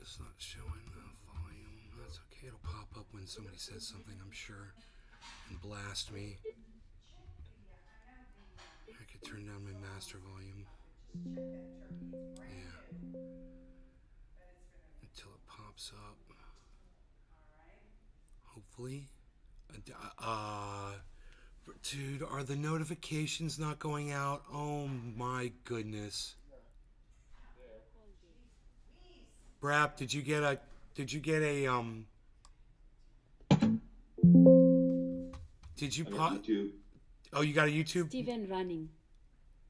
It's not showing the volume. That's okay. It'll pop up when somebody says something, I'm sure, and blast me. I could turn down my master volume. Yeah. Until it pops up. Hopefully. Dude, are the notifications not going out? Oh my goodness. Brap, did you I'm at pop? YouTube. Oh, you got a YouTube? Steven running.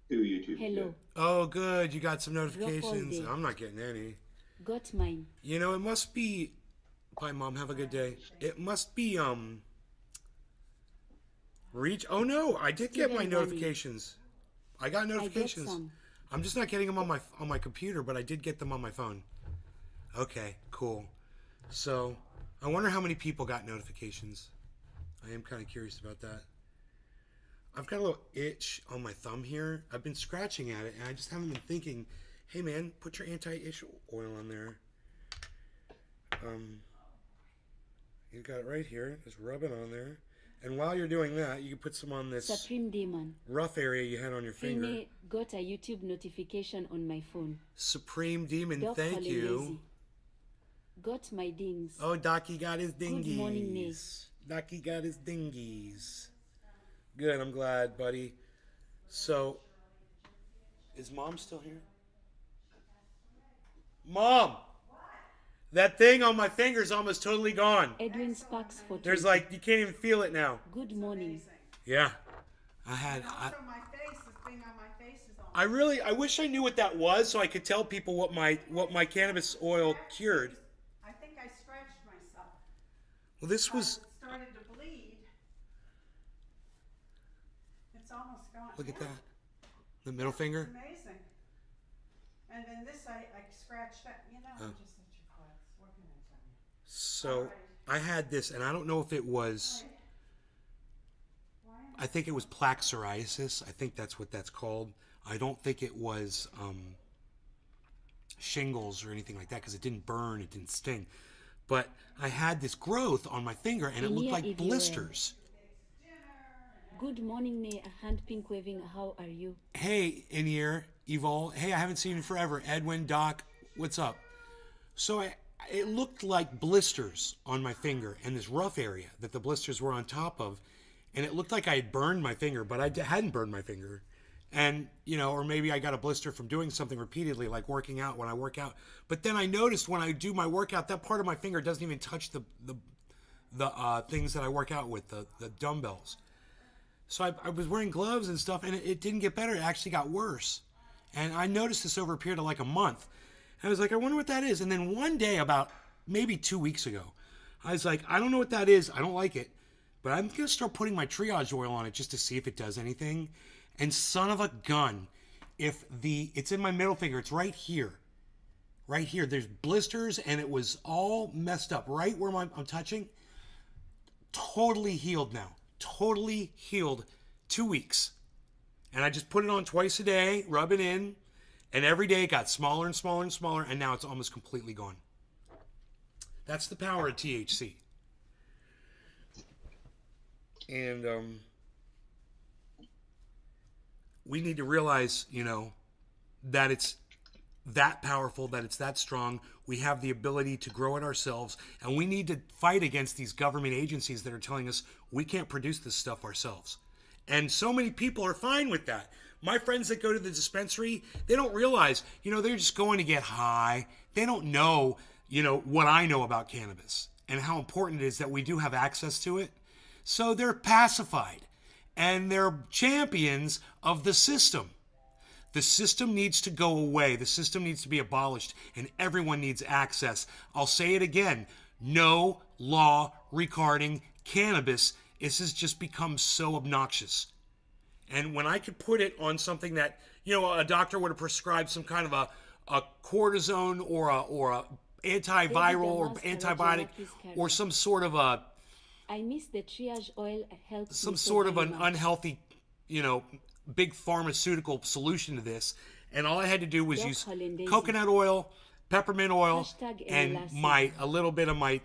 To YouTube. Hello. Oh, good. You got some notifications. day. I'm not getting any. Got mine. You know, it must be. Bye, Mom. Have a good day. It must be, reach. Oh, no. I did get my Steven notifications. I got I got notifications. some. I'm just not getting them on my computer, but I did get them on my phone. Okay, cool. So, I wonder how many people got notifications. I am kind of curious about that. I've got a little itch on my thumb here. I've been scratching at it, and I just haven't been thinking, hey, man, put your anti-itch oil on there. You got it right here. Just rub it on there. And while you're doing that, you can put some on this Supreme Demon. rough area you had on your finger. Fine got a YouTube notification on my phone. Supreme Demon, Doc thank you. Lazy. Got my dings. Oh, Docky got his dingies. Good morning, Nate. Docky got his dingies. Good, I'm glad, buddy. So, is Mom still here? Mom! That thing on my finger's almost totally gone. Edwin Sparks for There's like, you can't even feel it now. Good morning. Yeah. Also, my face, this thing on my face is on. I wish I knew what that was so I could tell people what my cannabis oil cured. I think I scratched myself. Well, this was, It started to bleed. It's almost gone. look at Yeah, that. The middle finger. It's amazing. And then this, I scratched that. You know, I'm just such a klutz. What can I tell you? So I had this, and I don't know if it was, I think it was plaque psoriasis. I think that's what that's called. I don't think it was shingles or anything like that because it didn't burn, it didn't sting. But I had this growth on my finger, and it looked like blisters. Good morning, Nay. A hand pink waving. How are you? Hey, in-ear, Evol. Hey, I haven't seen you in forever. Edwin, Doc, what's up? So it looked like blisters on my finger and this rough area that the blisters were on top of. And it looked like I had burned my finger, but I hadn't burned my finger. And, you know, or maybe I got a blister from doing something repeatedly, like working out when I work out. But then I noticed when I do my workout, that part of my finger doesn't even touch the things that I work out with, the dumbbells. So I was wearing gloves and stuff, and it didn't get better. It actually got worse. And I noticed this over a period of like a month. And I was like, I wonder what that is. And then one day, about maybe 2 weeks ago, I was like, I don't know what that is. I don't like it. But I'm going to start putting my triage oil on it just to see if it does anything. And son of a gun, it's in my middle finger. It's right here. Right here. There's blisters, and it was all messed up right where I'm touching. Totally healed now. Totally healed. 2 weeks. And I just put it on twice a day, rub it in, and every day it got smaller and smaller and smaller, and now it's almost completely gone. That's the power of THC. And we need to realize, you know, that it's that powerful, that it's that strong. We have the ability to grow it ourselves, and we need to fight against these government agencies that are telling us we can't produce this stuff ourselves. And so many people are fine with that. My friends that go to the dispensary, they don't realize, you know, they're just going to get high. They don't know, you know, what I know about cannabis and how important it is that we do have access to it. So they're pacified, and they're champions of the system. The system needs to go away. The system needs to be abolished, and everyone needs access. I'll say it again. No law regarding cannabis. This has just become so obnoxious. And when I could put it on something that, you know, a doctor would have prescribed some kind of a cortisone or a antiviral or antibiotic or some sort of I miss the triage oil helps some me so sort of very an much. unhealthy, you know, big pharmaceutical solution to this. And all I had to do was Doc use Hollandaise. coconut oil, peppermint oil, Hashtag and LLC. a little bit of my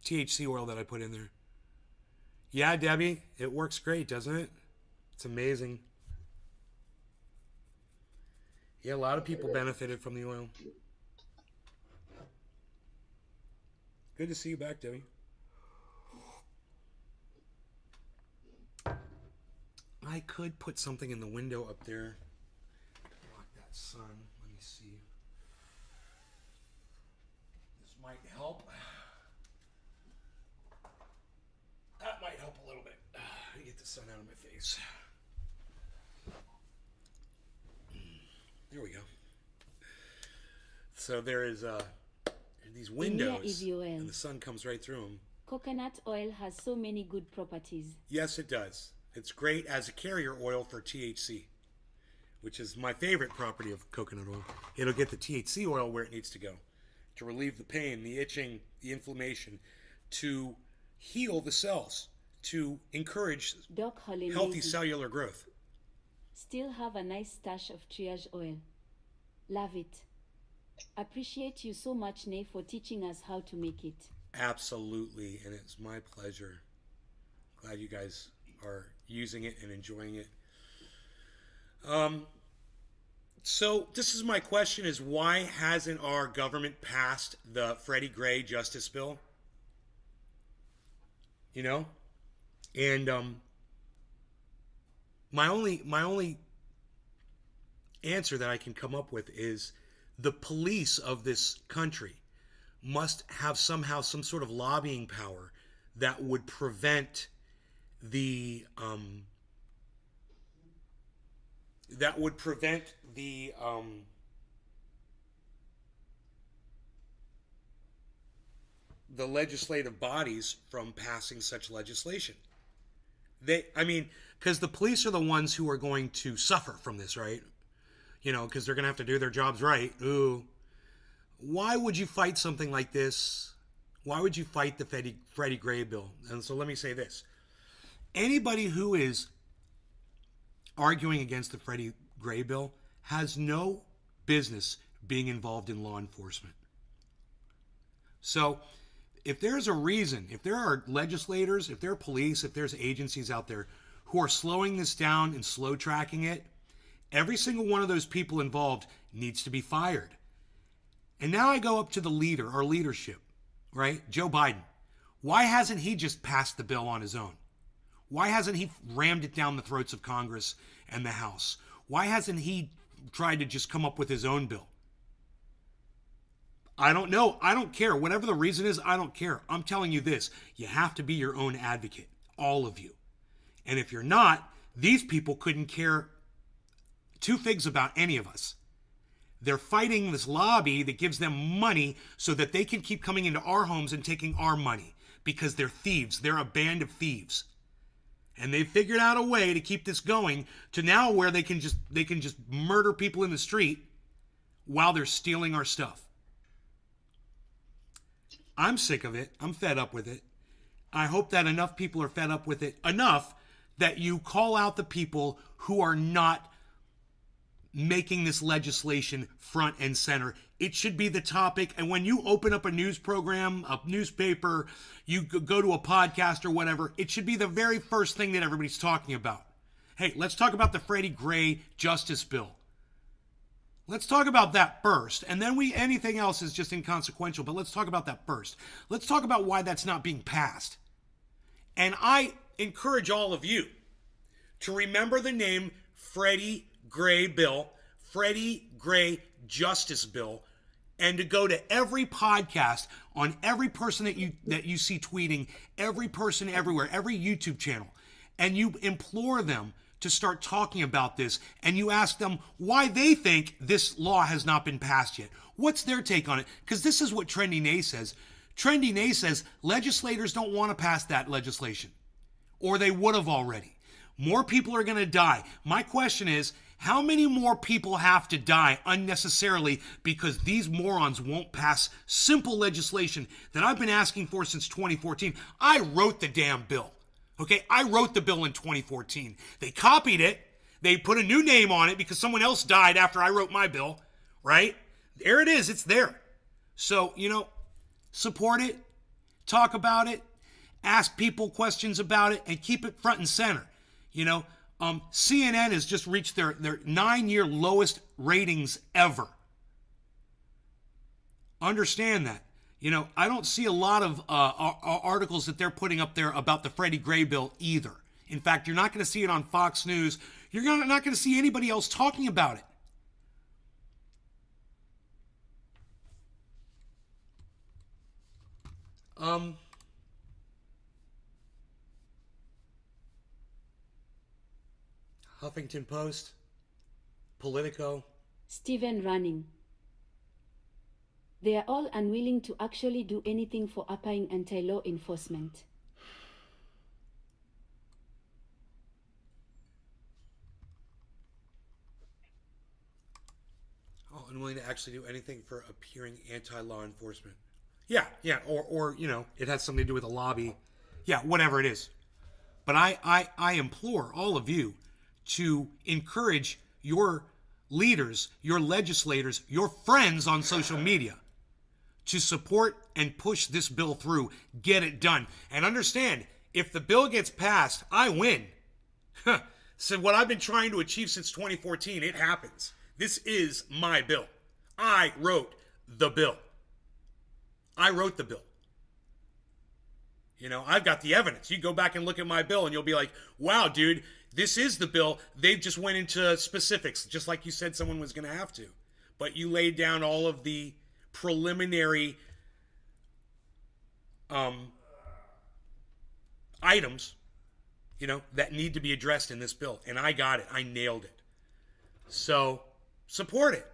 THC oil that I put in there. Yeah, Debbie, it works great, doesn't it? It's amazing. Yeah, a lot of people benefited from the oil. Good to see you back, Debbie. I could put something in the window up there. Block that sun. Let me see. This might help. That might help a little bit. To get the sun out of my face. There we go. So there is these windows, and the sun comes right through them. Coconut oil has so many good properties. Yes, it does. It's great as a carrier oil for THC, which is my favorite property of coconut oil. It'll get the THC oil where it needs to go to relieve the pain, the itching, the inflammation, to heal the cells, to encourage Doc Holly healthy Lazy. cellular growth. Still have a nice stash of triage oil. Love it. Appreciate you so much, Nay, for teaching us how to make it. Absolutely, and it's my pleasure. Glad you guys are using it and enjoying it. So this is my question: is why hasn't our government passed the Freddie Gray Justice Bill? You know, and my only answer that I can come up with is the police of this country must have somehow some sort of lobbying power that would prevent the legislative bodies from passing such legislation. Because the police are the ones who are going to suffer from this, right? You know, because they're going to have to do their jobs right. Ooh. Why would you fight something like this? Why would you fight the Freddie Gray bill? And so let me say this. Anybody who is arguing against the Freddie Gray bill has no business being involved in law enforcement. So if there's a reason, if there are legislators, if there are police, if there's agencies out there who are slowing this down and slow tracking it, every single one of those people involved needs to be fired. And now I go up to the leader, our leadership, right? Joe Biden. Why hasn't he just passed the bill on his own? Why hasn't he rammed it down the throats of Congress and the House? Why hasn't he tried to just come up with his own bill? I don't know. I don't care. Whatever the reason is, I don't care. I'm telling you this. You have to be your own advocate. All of you. And if you're not, these people couldn't care two figs about any of us. They're fighting this lobby that gives them money so that they can keep coming into our homes and taking our money because they're thieves. They're a band of thieves. And they've figured out a way to keep this going to now where they can just murder people in the street while they're stealing our stuff. I'm sick of it. I'm fed up with it. I hope that enough people are fed up with it enough that you call out the people who are not making this legislation front and center. It should be the topic. And when you open up a news program, a newspaper, you go to a podcast or whatever, it should be the very first thing that everybody's talking about. Hey, let's talk about the Freddie Gray Justice Bill. Let's talk about that first. And then anything else is just inconsequential, but let's talk about that first. Let's talk about why that's not being passed. And I encourage all of you to remember the name Freddie Gray Bill, Freddie Gray Justice Bill, and to go to every podcast on every person that you see tweeting, every person everywhere, every YouTube channel, and you implore them to start talking about this, and you ask them why they think this law has not been passed yet. What's their take on it? Because this is what Trendy Nay says. Trendy Nay says legislators don't want to pass that legislation, or they would have already. More people are going to die. My question is, how many more people have to die unnecessarily because these morons won't pass simple legislation that I've been asking for since 2014? I wrote the damn bill. Okay, I wrote the bill in 2014. They copied it. They put a new name on it because someone else died after I wrote my bill, right? There it is. It's there. So, support it, talk about it, ask people questions about it, and keep it front and center. CNN has just reached their 9-year lowest ratings ever. Understand that. I don't see a lot of articles that they're putting up there about the Freddie Gray bill either. In fact, you're not going to see it on Fox News. You're not going to see anybody else talking about it. Huffington Post, Politico. Stephen Running. They are all unwilling to actually do anything for upping anti-law enforcement. Oh, unwilling to actually do anything for appearing anti-law enforcement. Yeah, or it has something to do with a lobby. Yeah, whatever it is. But I implore all of you to encourage your leaders, your legislators, your friends on social media to support and push this bill through. Get it done. And understand, if the bill gets passed, I win. So what I've been trying to achieve since 2014, it happens. This is my bill. I wrote the bill. I wrote the bill. I've got the evidence. You go back and look at my bill and you'll be like, wow, dude, this is the bill. They just went into specifics, just like you said someone was going to have to. But you laid down all of the preliminary items, that need to be addressed in this bill. And I got it. I nailed it. So support it.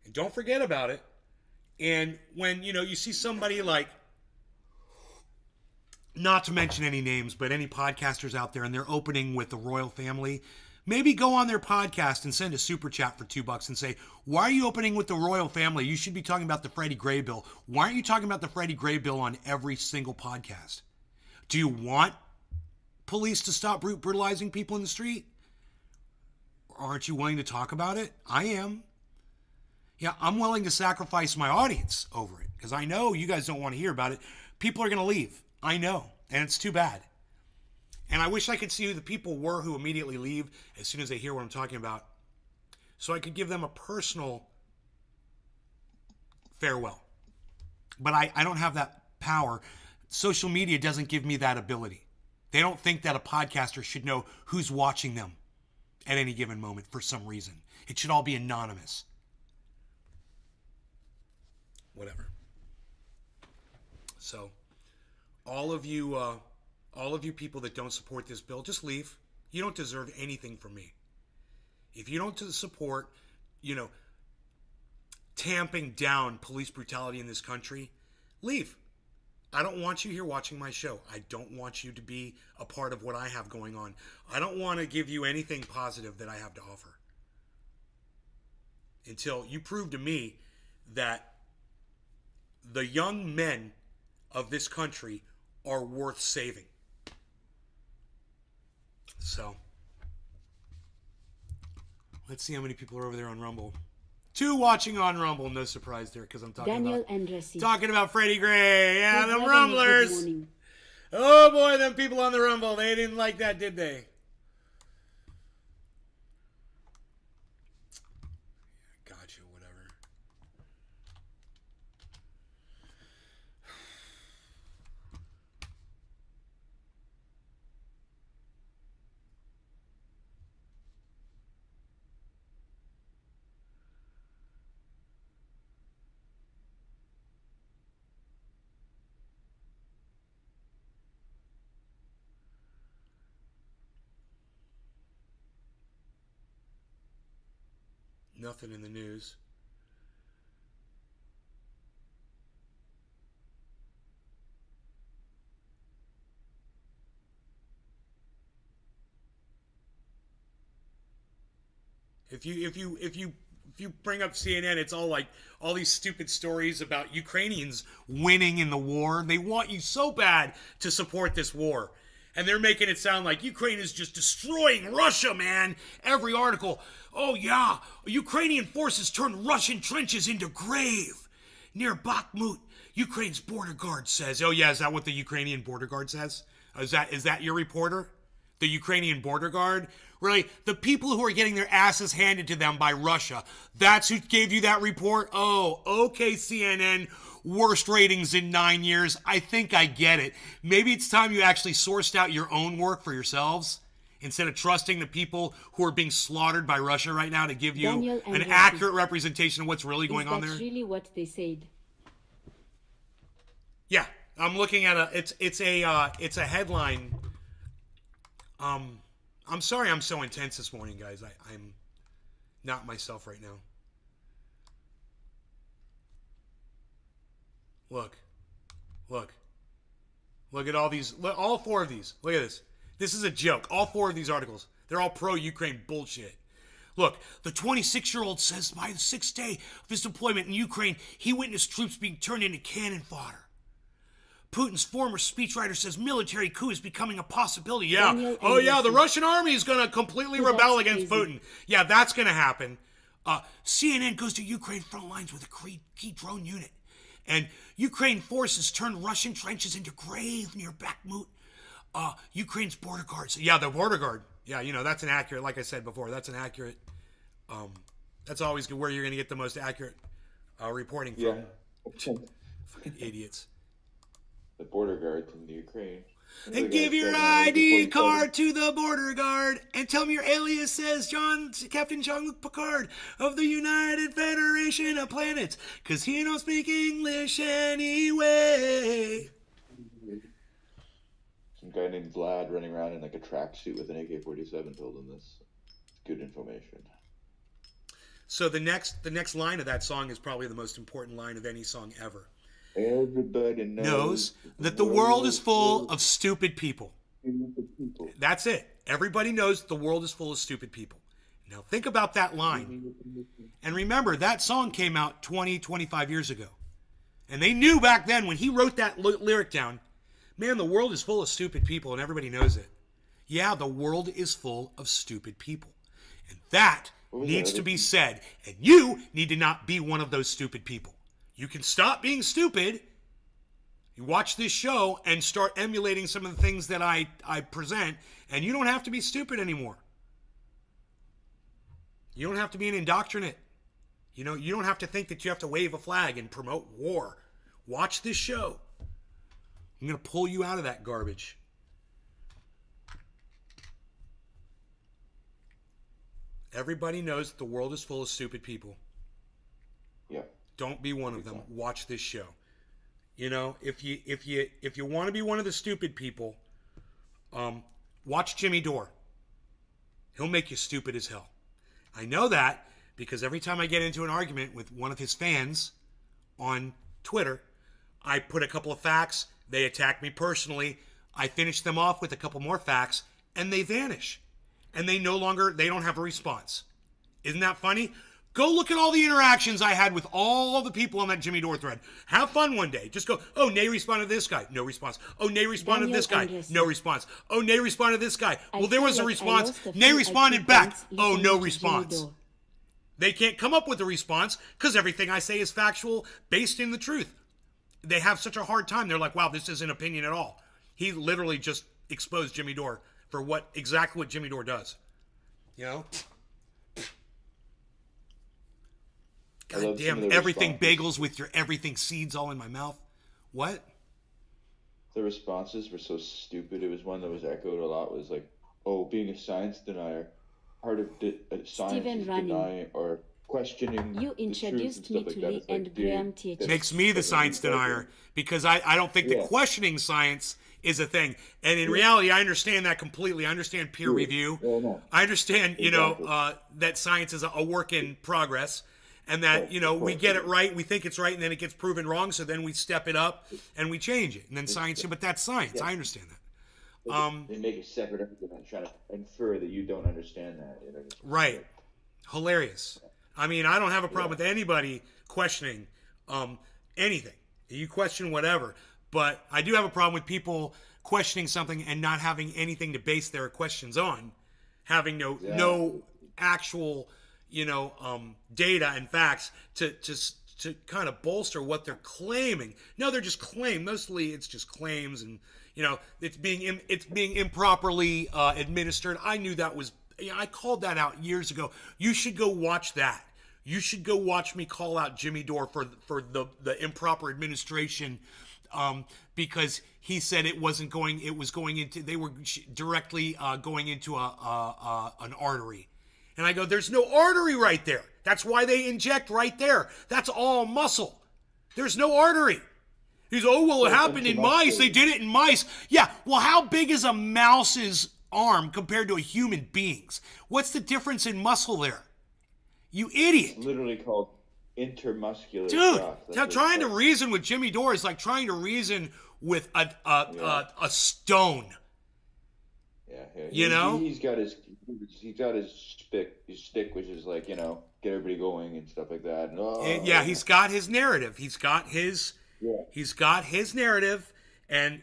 And don't forget about it. And when, you see somebody like, not to mention any names, but any podcasters out there and they're opening with the royal family, maybe go on their podcast and send a super chat for $2 and say, why are you opening with the royal family? You should be talking about the Freddie Gray bill. Why aren't you talking about the Freddie Gray bill on every single podcast? Do you want police to stop brutalizing people in the street? Aren't you willing to talk about it? I am. Yeah, I'm willing to sacrifice my audience over it because I know you guys don't want to hear about it. People are going to leave. I know, and it's too bad. And I wish I could see who the people were who immediately leave as soon as they hear what I'm talking about, so I could give them a personal farewell. But I don't have that power. Social media doesn't give me that ability. They don't think that a podcaster should know who's watching them at any given moment for some reason. It should all be anonymous. Whatever. So, all of you people that don't support this bill, just leave. You don't deserve anything from me. If you don't support, tamping down police brutality in this country, leave. I don't want you here watching my show. I don't want you to be a part of what I have going on. I don't want to give you anything positive that I have to offer until you prove to me that the young men of this country are worth saving. So, let's see how many people are over there on Rumble. 2 watching on Rumble. No surprise there because I'm talking about Freddie Gray. Yeah, the Rumblers. Oh boy, them people on the Rumble. They didn't like that, did they? Gotcha, whatever. Nothing in the news. If you bring up CNN, it's all like all these stupid stories about Ukrainians winning in the war. They want you so bad to support this war. And they're making it sound like Ukraine is just destroying Russia, man. Every article, oh yeah, Ukrainian forces turned Russian trenches into grave near Bakhmut. Ukraine's border guard says. Oh yeah, is that what the Ukrainian border guard says? Is that your reporter? The Ukrainian border guard? Really? The people who are getting their asses handed to them by Russia, that's who gave you that report? Oh, okay, CNN. Worst ratings in 9 years. I think I get it. Maybe it's time you actually sourced out your own work for yourselves instead of trusting the people who are being slaughtered by Russia right now to give you Daniel an and accurate representation of what's really going on Is there. that really what they said? Yeah, I'm looking at it's a headline. I'm sorry I'm so intense this morning, guys. I'm not myself right now. Look at all these. All 4 of these. Look at this. This is a joke. All 4 of these articles. They're all pro-Ukraine bullshit. Look, the 26-year-old says by the 6th day of his deployment in Ukraine, he witnessed troops being turned into cannon fodder. Putin's former speechwriter says military coup is becoming a possibility. Yeah. Daniel Oh, yeah, the Anderson. Russian army is going to completely Well, rebel that's against crazy. Putin. Yeah, that's going to happen. CNN goes to Ukraine front lines with a key drone unit. And Ukraine forces turned Russian trenches into grave near Bakhmut. Ukraine's border guards. Yeah, the border guard. Yeah, that's an accurate, like I said before, that's an accurate, that's always where you're going to get the most accurate reporting from. Yeah. Fucking idiots. The border guards in the Ukraine. And give your ID card to the border guard and tell me your alias says Captain Jean-Luc Picard of the United Federation of Planets, because he don't speak English anyway. Some guy named Vlad running around in like a tracksuit with an AK-47 told him this. It's good information. So the next line of that song is probably the most important line of any song ever. Everybody Knows that the world is full of stupid people. That's it. Everybody knows the world is full of stupid people. Now think about that line. And remember, that song came out 20, 25 years ago. And they knew back then when he wrote that lyric down, man, the world is full of stupid people and everybody knows it. Yeah, the world is full of stupid people. And that needs to be said. And you need to not be one of those stupid people. You can stop being stupid. You watch this show and start emulating some of the things that I present, and you don't have to be stupid anymore. You don't have to be an indoctrinate. You don't have to think that you have to wave a flag and promote war. Watch this show. I'm going to pull you out of that garbage. Everybody knows that the world is full of stupid people. Yeah. Don't be one of them. Watch this show. If you want to be one of the stupid people, watch Jimmy Dore. He'll make you stupid as hell. I know that because every time I get into an argument with one of his fans on Twitter, I put a couple of facts, they attack me personally, I finish them off with a couple more facts, and they vanish. And they don't have a response. Isn't that funny? Go look at all the interactions I had with all the people on that Jimmy Dore thread. Have fun one day. Just go, oh, Nay responded to this guy. No response. Oh, Nay responded to this guy. No response. Oh, Nay responded to this guy. Well, there was a response. Nay responded back. Oh, no response. They can't come up with a response because everything I say is factual, based in the truth. They have such a hard time. They're like, wow, this isn't opinion at all. He literally just exposed Jimmy Dore for exactly what Jimmy Dore does. God damn, everything bagels with your everything seeds all in my mouth. What? The responses were so stupid. It was one that was echoed a lot. Was like, oh, being a science denier, part of science is denying or questioning. You introduced me to Lee and Graham TH. Makes me the science denier because I don't think that questioning science is a thing. And in reality, I understand that completely. I understand peer review. I understand, that science is a work in progress. And that, we get it right, we think it's right, and then it gets proven wrong, so then we step it up and we change it. And then science, but that's science. I understand that. They make a separate argument trying to infer that you don't understand that. Right. Hilarious. I mean, I don't have a problem with anybody questioning anything. You question whatever. But I do have a problem with people questioning something and not having anything to base their questions on, having no Yeah. no actual, data and facts to kind of bolster what they're claiming. No, they're just claim. Mostly, it's just claims, and it's being improperly administered. I knew that was. I called that out years ago. You should go watch that. You should go watch me call out Jimmy Dore for the improper administration, because he said it wasn't going. It was going into. They were directly going into an artery. And I go, there's no artery right there. That's why they inject right there. That's all muscle. There's no artery. He's, well, it happened in mice. They did it in mice. Yeah, well, how big is a mouse's arm compared to a human being's? What's the difference in muscle there? You idiot. It's literally called intermuscular Dude, shock. trying to reason with Jimmy Dore is like trying to reason with a stone. Yeah. He's got his stick, which is like, get everybody going and stuff like that. And, he's got his narrative. He's got his narrative, and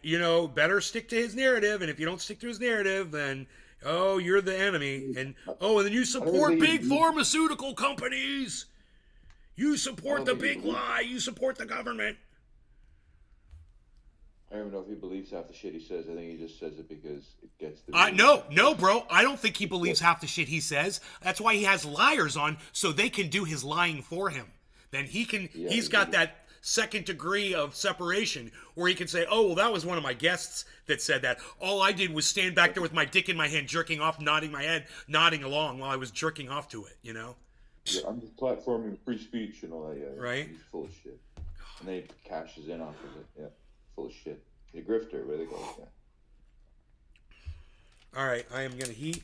better stick to his narrative. And if you don't stick to his narrative, then you're the enemy. And then you support big pharmaceutical companies. You support the big lie. You support the government. I don't even know if he believes half the shit he says. I think he just says it because it gets the... No, bro. I don't think he believes half the shit he says. That's why he has liars on, so they can do his lying for him. Then he can... he's got that second degree of separation where he can say, that was one of my guests that said that. All I did was stand back there with my dick in my hand, jerking off, nodding my head, nodding along while I was jerking off to it, Yeah, I'm just platforming free speech and all that, yeah. Right? He's full of shit. And then he cashes in off of it, yeah. Full of shit. He's a grifter, where they go. Yeah. All right, I am going to heat.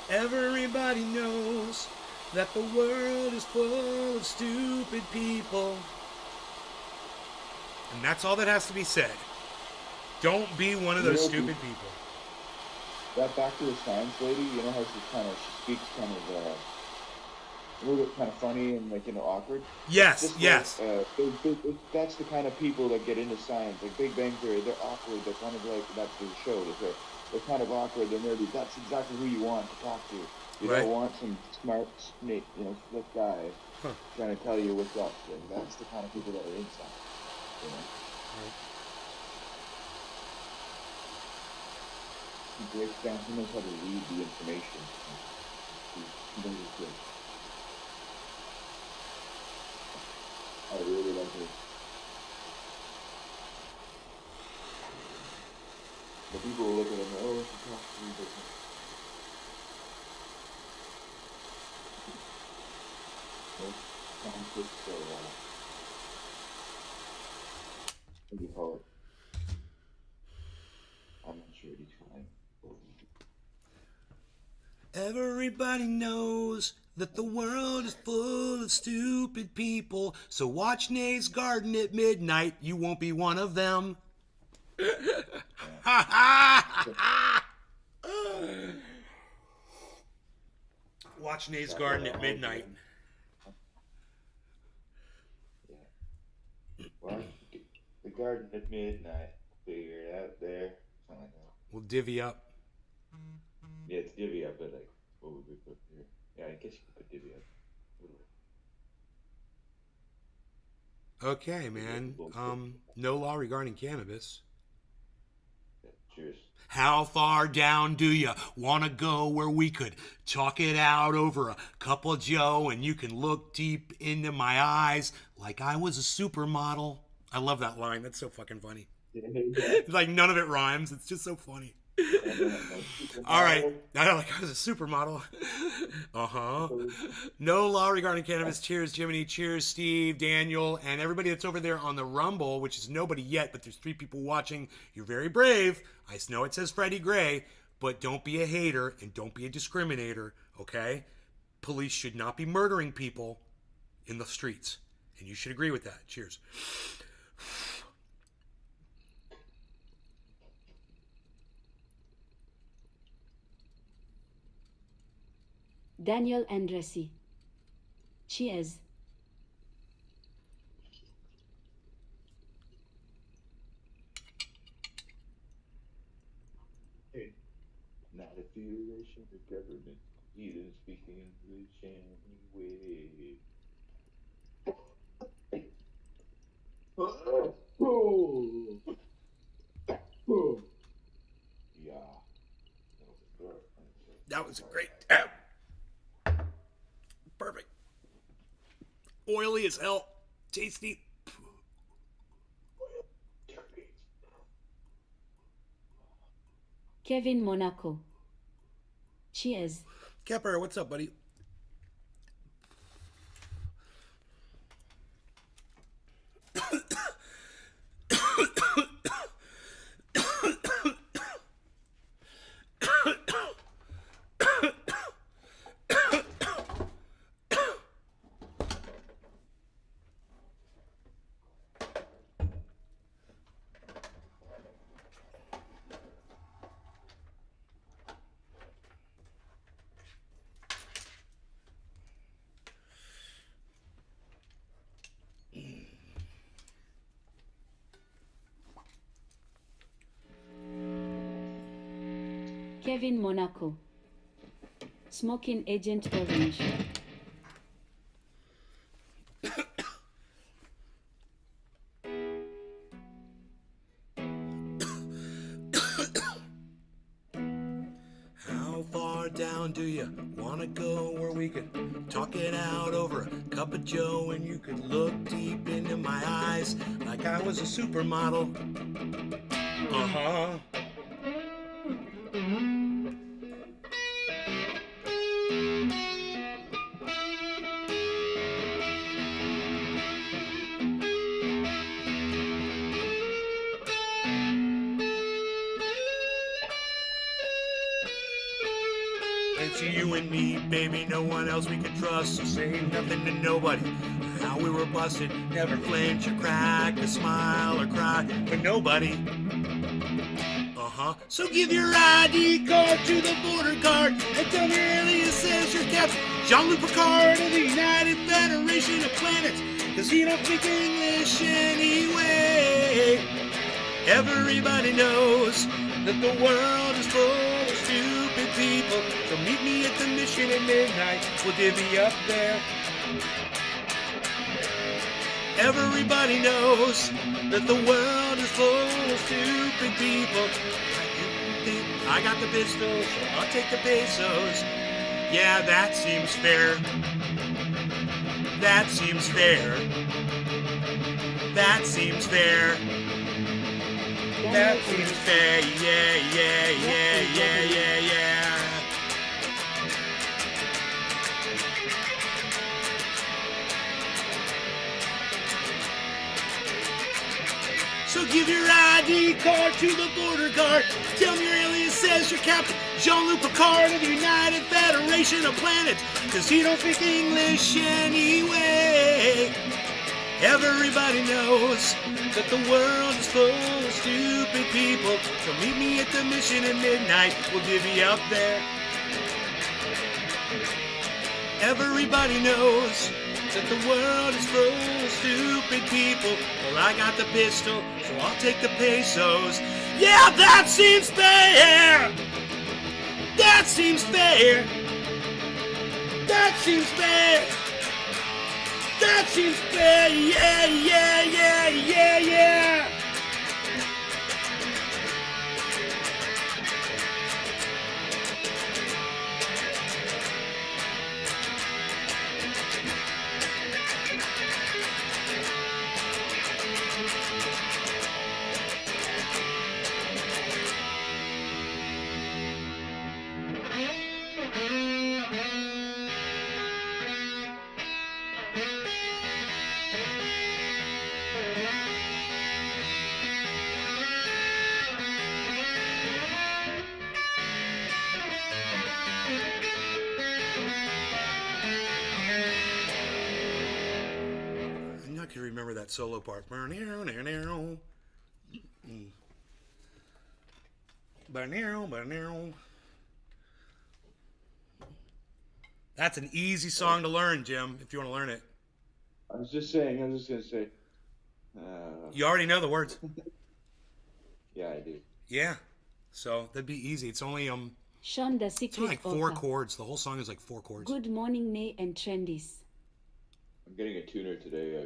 Everybody knows that the world is full of stupid people. And that's all that has to be said. Don't be one of those stupid people. That back to the science lady, how she speaks kind of... a little bit kind of funny and awkward. Yes, yes. That's the kind of people that get into science. Like Big Bang Theory, they're awkward. They're kind of like, that's the show. They're kind of awkward. They're nerdy. That's exactly who you want to talk to. You don't want some smart, slick guy trying to tell you what's up. And that's the kind of people that are in science. Right. He breaks down. He knows how to read the information. He knows it's good. I really like it. The people will look at him, she talks to me different. What do you call it? I'm not sure what he's calling. Everybody knows that the world is full of stupid people, so watch Nay's Garden at midnight. You won't be one of them. Watch Nay's Garden at midnight. Yeah. Well, the garden at midnight. Figure it out there. Something like that. We'll divvy up. Yeah, it's divvy up, but what would we put here? Yeah, I guess you could put divvy up. Okay, man. No law regarding cannabis. Yeah, cheers. How far down do you want to go where we could talk it out over a cup of Joe and you can look deep into my eyes like I was a supermodel? I love that line. That's so fucking funny. Like none of it rhymes. It's just so funny. All right. I know, like I was a supermodel. No law regarding cannabis. Cheers, Jiminy. Cheers, Steve, Daniel, and everybody that's over there on the Rumble, which is nobody yet, but there's 3 people watching. You're very brave. I know it says Freddie Gray, but don't be a hater and don't be a discriminator, okay? Police should not be murdering people in the streets. And you should agree with that. Cheers. Daniel Andresi. Cheers. Federation of government. He didn't speak English anyway. Yeah. That was a great. Perfect. Oily as hell. Tasty. Kevin Monaco. Cheers. Kepper, what's up, buddy? Kevin Monaco. Smoking Agent Orange. How far down do you want to go where we could talk it out over a cup of joe and you could look deep into my eyes like I was a supermodel? Uh-huh. It's you and me, baby, no one else we could trust. So say nothing to nobody. How we were busted, never flinch or crack, a smile or cry for nobody. Uh-huh. So give your ID card to the border guard and tell me really it says you're Captain Jean-Luc Picard of the United Federation of Planets. Cause he don't speak English anyway. Everybody knows that the world is full of stupid people. So meet me at the mission at midnight. We'll divvy up there. Everybody knows that the world is full of stupid people. I got the pistols, so I'll take the pesos. Yeah, that seems fair. That seems fair. That seems fair. That seems fair. Yeah, yeah, yeah, yeah, yeah, yeah. So give your ID card to the border guard. Tell me your alias says you're Captain Jean-Luc Picard of the United Federation of Planets. Cause he don't speak English anyway. Everybody knows that the world is full of stupid people. So meet me at the mission at midnight. We'll divvy up there. Everybody knows that the world is full of stupid people. Well, I got the pistol, so I'll take the pesos. Yeah, that seems fair. That seems fair. That seems fair. That seems fair. Yeah, yeah, yeah, yeah, yeah. I can remember that solo part. That's an easy song to learn, Jim, if you want to learn it. I was just gonna say. You already know the words. Yeah, I do. Yeah. So that'd be easy. It's only Sean the It's Secret like 4 Author. chords. The whole song is like 4 chords. Good morning, Nay and Trendis. I'm getting a tuner today.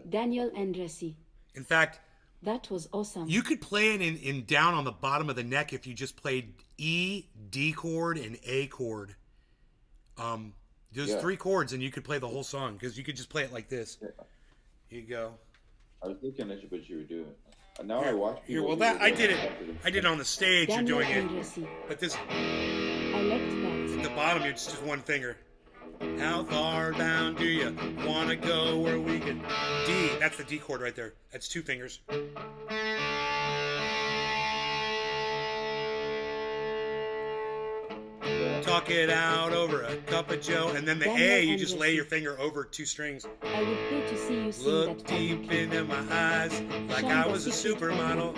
Daniel Andresi. In fact, That was awesome. you could play it in down on the bottom of the neck if you just played E, D chord, and A chord. There's 3 chords, and you could play the whole song because you could just play it like this. Yeah. Here you go. I was thinking that's what you were doing. Now I watch Here, people. well, that I did it. I did it on the stage. You're Daniel doing it, Andresi. but this I liked that. at the bottom, it's just one finger. How far down do you wanna go where we can? D. That's the D chord right there. That's 2 fingers. Talk it out over a cup of joe, and then the Daniel A, you just Andresi. lay your finger over 2 strings. I would pay to see you sing Look that deep publicly. into my eyes like Sean I the was a Secret supermodel.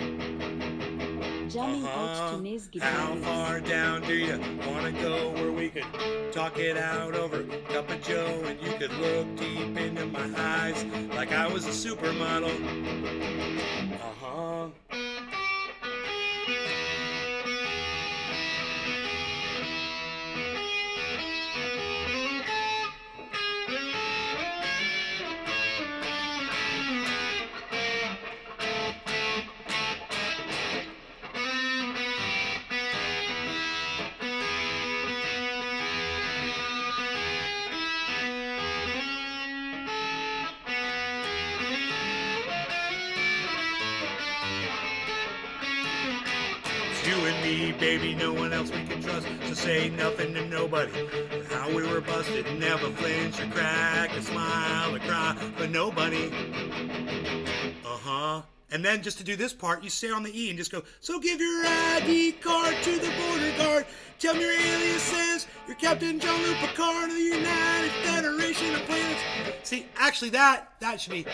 Jamming out to Nay's guitar. How far down do you wanna go where we could talk it out over a cup of joe, and you could look deep into my eyes like I was a supermodel. It's you and me, baby, no one else we can trust. So say nothing to nobody. How we were busted, never flinch or crack, a smile or cry for nobody. And then just to do this part, you stay on the E and just go, so give your ID card to the border guard. Tell me your alias is, you're Captain Jean-Luc Picard of the United Federation of Planets. See, actually that should be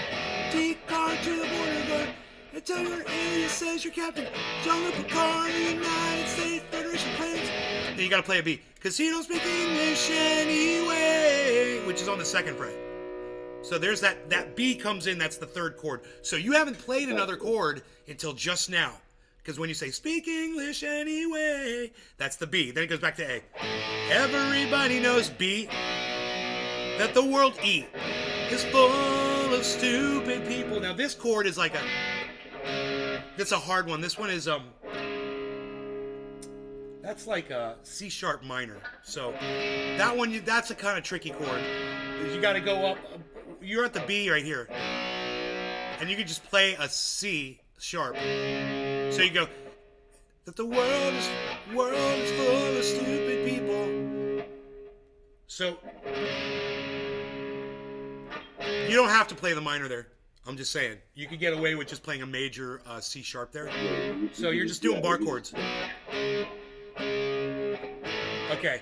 D card to the border guard. And tell me your alias says you're Captain Jean-Luc Picard of the United States Federation of Planets. Then you gotta play a B, because he don't speak English anyway, which is on the 2nd fret. So there's that B comes in, that's the 3rd chord. So you haven't played another chord until just now. Because when you say speak English anyway, that's the B. Then it goes back to A. Everybody knows B, that the world E is full of stupid people. Now this chord is like that's a hard one. This one is that's like a C sharp minor. So that one, that's a kind of tricky chord. You got to go up. You're at the B right here, and you can just play a C sharp. So you go that the world is full of stupid people. So you don't have to play the minor there. I'm just saying you could get away with just playing a major C sharp there. So you're just doing bar chords. Okay.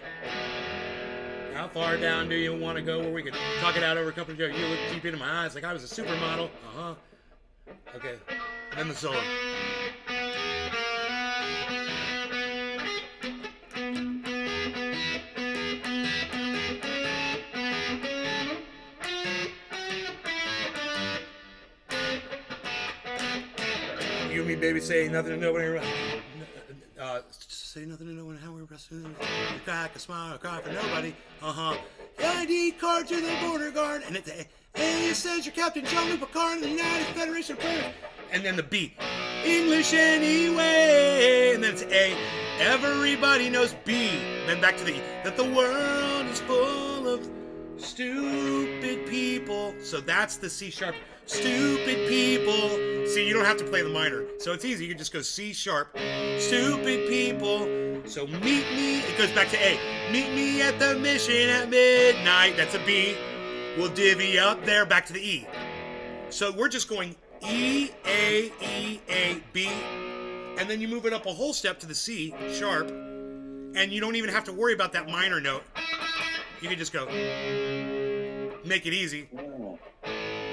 How far down do you want to go where we can talk it out over a couple of jokes? You look deep into my eyes like I was a supermodel. Okay. And then the solo. You and me, baby, say nothing to nobody. Say nothing to no one. How we're resting. Crack a smile, cry for nobody. ID card to the border guard, and it alias says you're Captain Jean-Luc Picard of the United Federation of Planets. And then the B, English anyway, and then it's A. Everybody knows B. Then back to the E. That the world is full of stupid people. So that's the C sharp. Stupid people. See, you don't have to play the minor. So it's easy. You can just go C sharp. Stupid people. So meet me. It goes back to A. Meet me at the mission at midnight. That's a B. We'll divvy up there. Back to the E. So we're just going E, A, B. And then you move it up a whole step to the C sharp. And you don't even have to worry about that minor note. You can just go. Make it easy.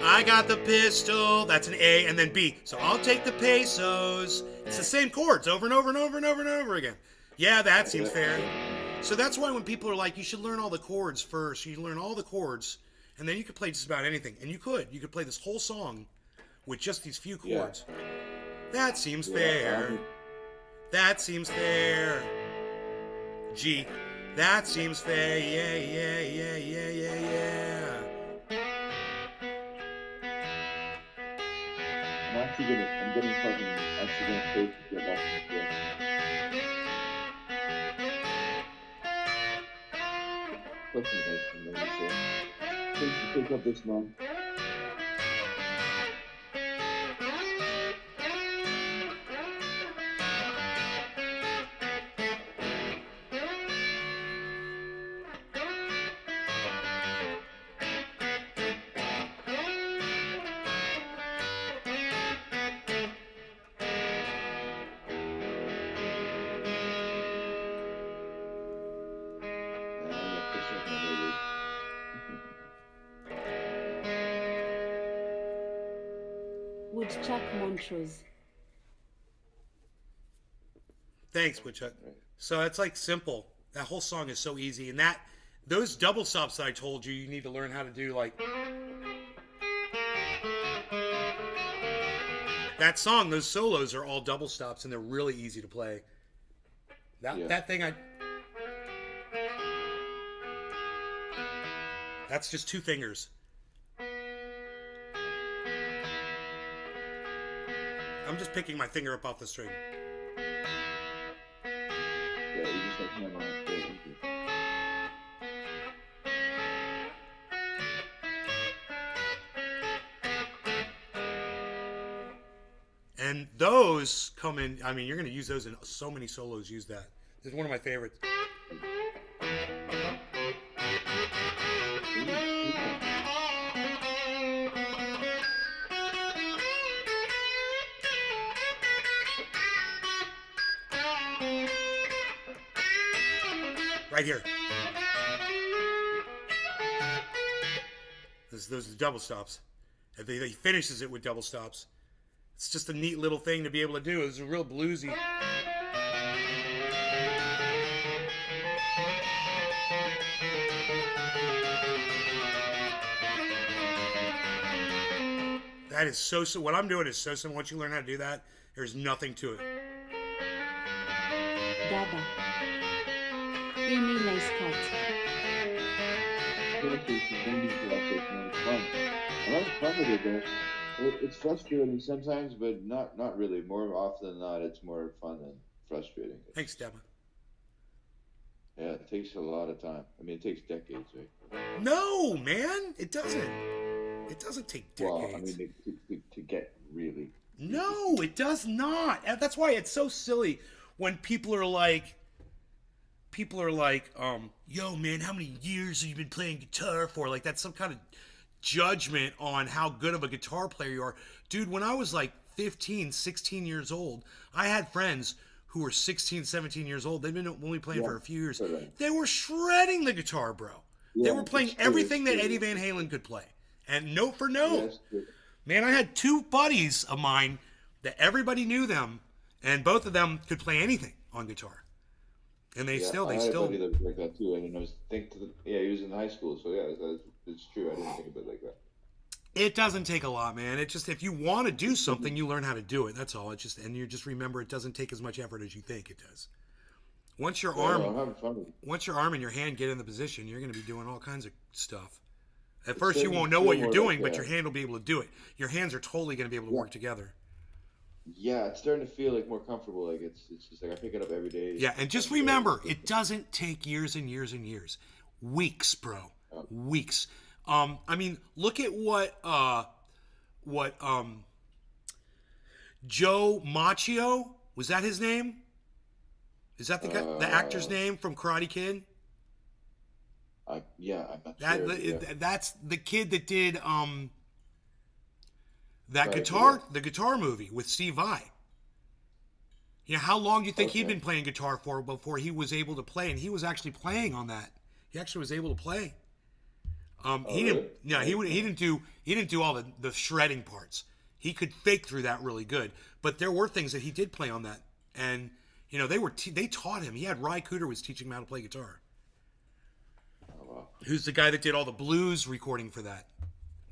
I got the pistol, that's an A, and then B. So I'll take the pesos. It's the same chords over and over and over and over and over again. Yeah, that seems fair. So that's why when people are like, you should learn all the chords first. You learn all the chords, and then you could play just about anything. And you could. You could play this whole song with just these few chords. Yeah. That seems fair. That seems fair. G. That seems fair. Yeah, yeah, yeah, yeah, yeah, yeah. I'm getting fucking, actually gonna pay to get back in the game. Fucking nice and maybe so. Things to pick up this month. Yeah, push up my baby. Woodchuck Montrose. Thanks, Woodchuck. So it's like simple. That whole song is so easy, and those double stops that I told you need to learn how to do. Like that song, those solos are all double stops, and they're really easy to play. That thing that's just 2 fingers. I'm just picking my finger up off the string. Yeah, you just like hammer on it. Thank you. And those come in, I mean, you're going to use those in so many solos. Use that. This is one of my favorites. Right here. Those are double stops. And he finishes it with double stops. It's just a neat little thing to be able to do. It's real bluesy. That is so. What I'm doing is so simple. Once you learn how to do that, there's nothing to it. Daba. Amy nice cut. I'm having fun with it, though. It's frustrating sometimes, but not really. More often than not, it's more fun than frustrating. Thanks, Deba. Yeah, it takes a lot of time. I mean, it takes decades, right? No, man, it doesn't. It doesn't take decades. Well, I mean, to get really. No, it does not. And that's why it's so silly when people are like, yo, man, how many years have you been playing guitar for? Like, that's some kind of judgment on how good of a guitar player you are. Dude, when I was like 15, 16 years old, I had friends who were 16, 17 years old. They've been only playing for a few years. Right. They They were shredding the guitar, bro. They were playing everything that Eddie Van Halen could play. And note for note. Man, I had 2 buddies of mine that everybody knew them, and both of them could play anything on guitar. And they still. I had a buddy that was like that too. I didn't know. He was in high school, so yeah, it's true. I didn't think of it like that. It doesn't take a lot, man. It just, if you want to do something, you learn how to do it. That's all. It's just, and you just remember it doesn't take as much effort as you think it does. Once your arm and your hand get in the position, you're going to be doing all kinds of stuff. At first, you won't know what you're doing, but your hand will be able to do it. Your hands are totally going to be able to work together. Yeah, it's starting to feel like more comfortable. Like it's just like I pick it up every day. Yeah, and just remember, it doesn't take years and years and years. Weeks, bro. Weeks. I mean, look at what Joe Macchio, was that his name? Is that the guy, the actor's name from Karate Kid? I'm not sure. That's the kid that did that Right, the guitar movie with Steve Vai. You know, how long do you think he'd been playing guitar for before he was able to play? And he was actually playing on that. He actually was able to play. He didn't. Yeah, he didn't do all the shredding parts. He could fake through that really good. But there were things that he did play on that, and you know they taught him. He had Ry Cooder was teaching him how to play guitar. Oh, wow. Who's the guy that did all the blues recording for that?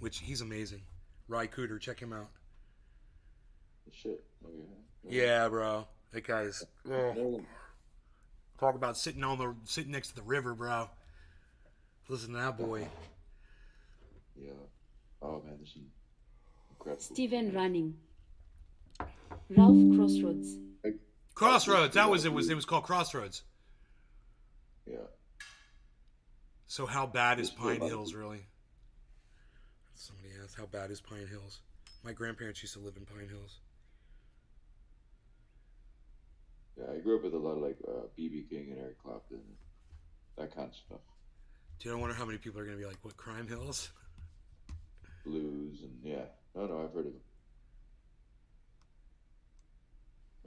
Which he's amazing. Ry Cooder, check him out. Shit. Okay. Yeah, bro. That guy's. Oh. Talk about sitting next to the river, bro. Listen to that boy. Yeah. Oh man, there's some incredible. Steven running. Ralph Crossroads. Like, Crossroads. That was it. It was called Crossroads. Yeah. So how bad is There's still a Pine lot of Hills really? Somebody asked, how bad is Pine Hills? My grandparents used to live in Pine Hills. Yeah, I grew up with a lot of like BB King and Eric Clapton, that kind of stuff. Dude, I wonder how many people are going to be like, what, Crime Hills? Blues and yeah. No, I've heard of it.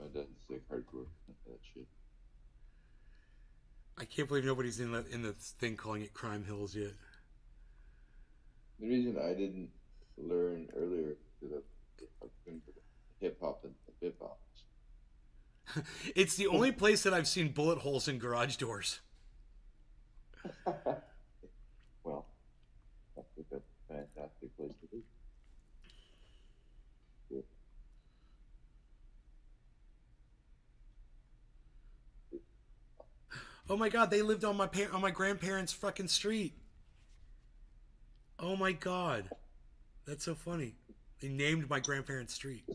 My dad's like hardcore that shit. I can't believe nobody's in the thing calling it Crime Hills yet. The reason I didn't learn earlier because I've been hip hop and hip hop. It's the only place that I've seen bullet holes in garage doors. Well, that's a fantastic place to be. Yeah. Oh my god, they lived on my grandparents' fucking street. Oh my god. That's so funny. They named my grandparents' street.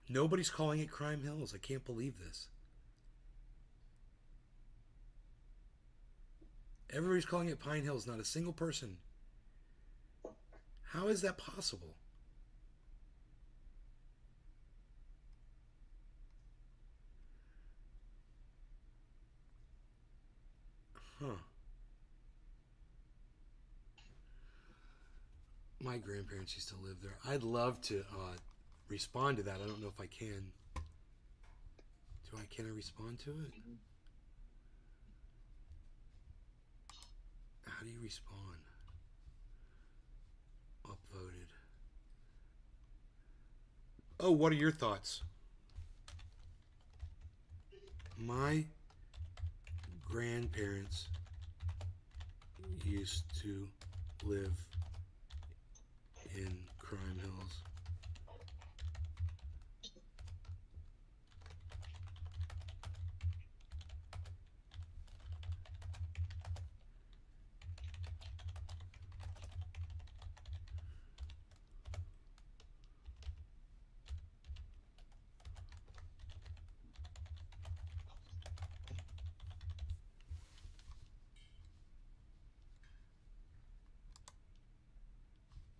Nobody's calling it Crime Hills. I can't believe this. Everybody's calling it Pine Hills, not a single person. How is that possible? Huh. My grandparents used to live there. I'd love to respond to that. I don't know if I can. Can I respond to it? How do you respond? Upvoted. Oh, what are your thoughts? My grandparents used to live in Crime Hills.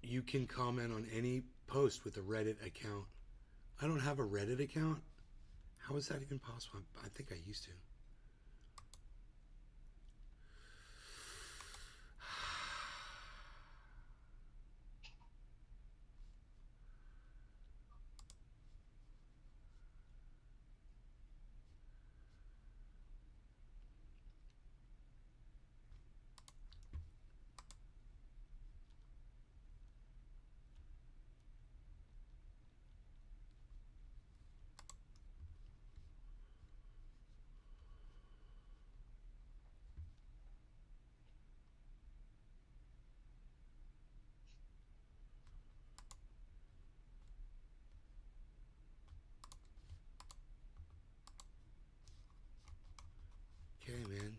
You can comment on any post with a Reddit account. I don't have a Reddit account. How is that even possible? I think I used to. Okay, man.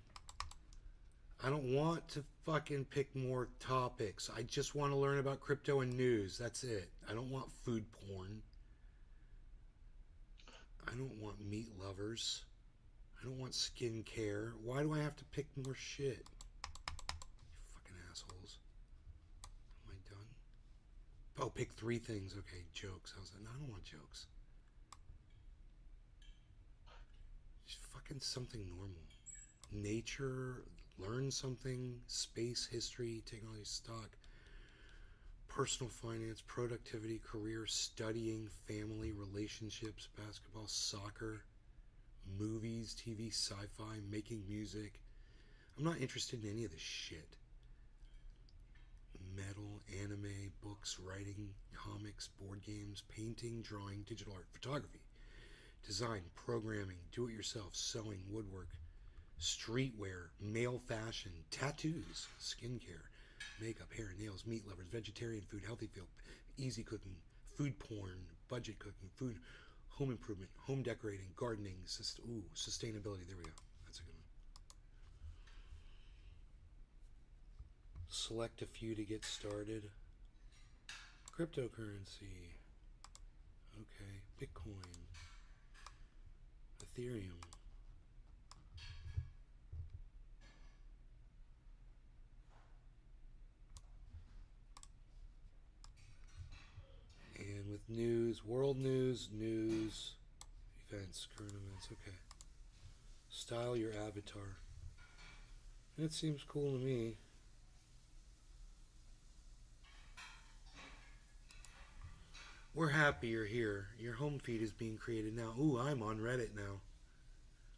I don't want to fucking pick more topics. I just want to learn about crypto and news. That's it. I don't want food porn. I don't want meat lovers. I don't want skincare. Why do I have to pick more shit? You fucking assholes. Am I done? Oh, pick 3 things. Okay, jokes. How's that? No, I don't want jokes. Just fucking something normal. Nature, learn something, space, history, technology, stock, personal finance, productivity, career, studying, family, relationships, basketball, soccer, movies, TV, sci-fi, making music. I'm not interested in any of this shit. Metal, anime, books, writing, comics, board games, painting, drawing, digital art, photography, design, programming, do-it-yourself, sewing, woodwork, streetwear, male fashion, tattoos, skincare, makeup, hair, nails, meat lovers, vegetarian food, healthy food, easy cooking, food porn, budget cooking, food Home improvement, home decorating, gardening, sustainability. There we go. That's a good one. Select a few to get started. Cryptocurrency. Okay. Bitcoin. Ethereum. And with news, world news, events, current events. Okay. Style your avatar. That seems cool to me. We're happy you're here. Your home feed is being created now. Ooh, I'm on Reddit now.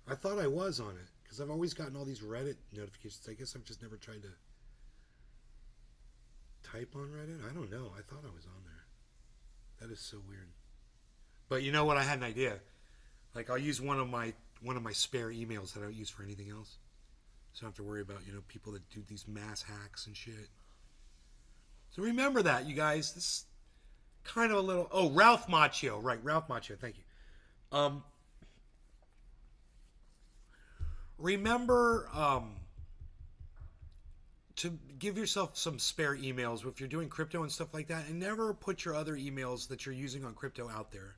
I thought I was on it because I've always gotten all these Reddit notifications. I guess I've just never tried to type on Reddit. I don't know. I thought I was on there. That is so weird. But you know what? I had an idea. Like I'll use one of my spare emails that I don't use for anything else. So I don't have to worry about, people that do these mass hacks and shit. So remember that, you guys. This is kind of a little... Oh, Ralph Macchio. Right, Ralph Macchio. Thank you. Remember to give yourself some spare emails if you're doing crypto and stuff like that, and never put your other emails that you're using on crypto out there.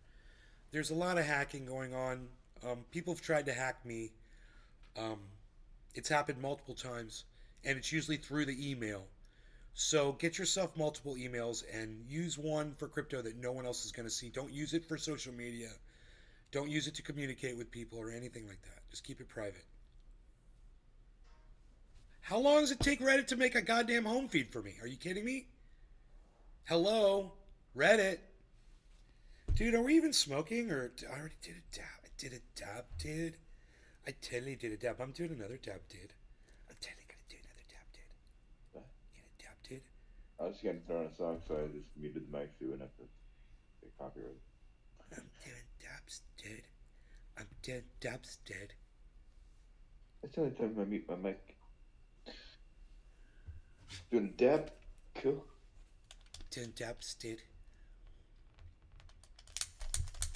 There's a lot of hacking going on. People have tried to hack me. It's happened multiple times, and it's usually through the email. So get yourself multiple emails and use one for crypto that no one else is going to see. Don't use it for social media. Don't use it to communicate with people or anything like that. Just keep it private. How long does it take Reddit to make a goddamn home feed for me? Are you kidding me? Hello? Reddit? Dude, are we even smoking? Or I already did a dab. I did a dab, dude. I totally did a dab. I'm doing another dab, dude. I'm totally going to do another dab, dude. What? Get a dab, dude. I was getting thrown a song, so I just muted the mic so we wouldn't have to get copyrighted. I'm doing dabs, dude. I'm doing dabs, dude. That's the only time I mute my mic. Doing a dab? Cool. Doing dabs, dude.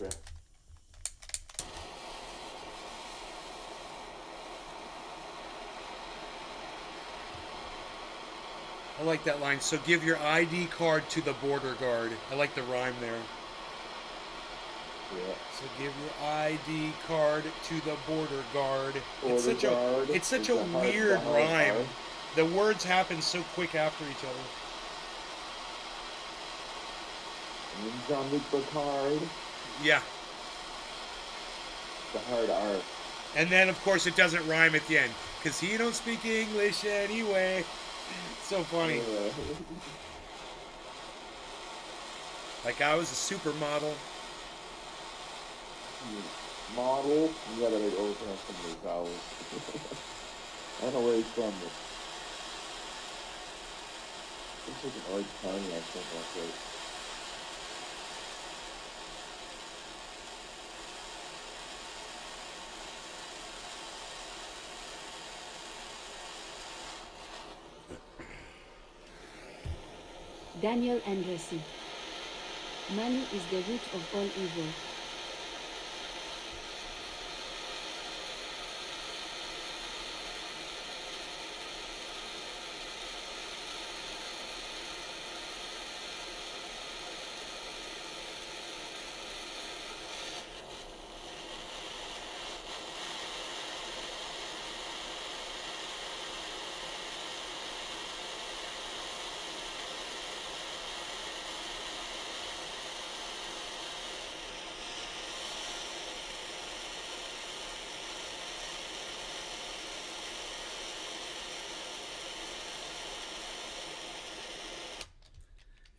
Yeah. I like that line. So give your ID card to the border guard. I like the rhyme there. Yeah. So give your ID card to the border guard. It's Border such guard. a It's a weird hard rhyme. R. The words happen so quick after each other. And then Jean-Luc Picard. Yeah. The hard R. And then, of course, it doesn't rhyme at the end. Because he don't speak English anyway. It's so funny. Like I was a supermodel. Model. You gotta like overcome some of these vowels. I don't know where he's from, but it's like an Orange County accent, that's right. Daniel Andresi. Money is the root of all evil.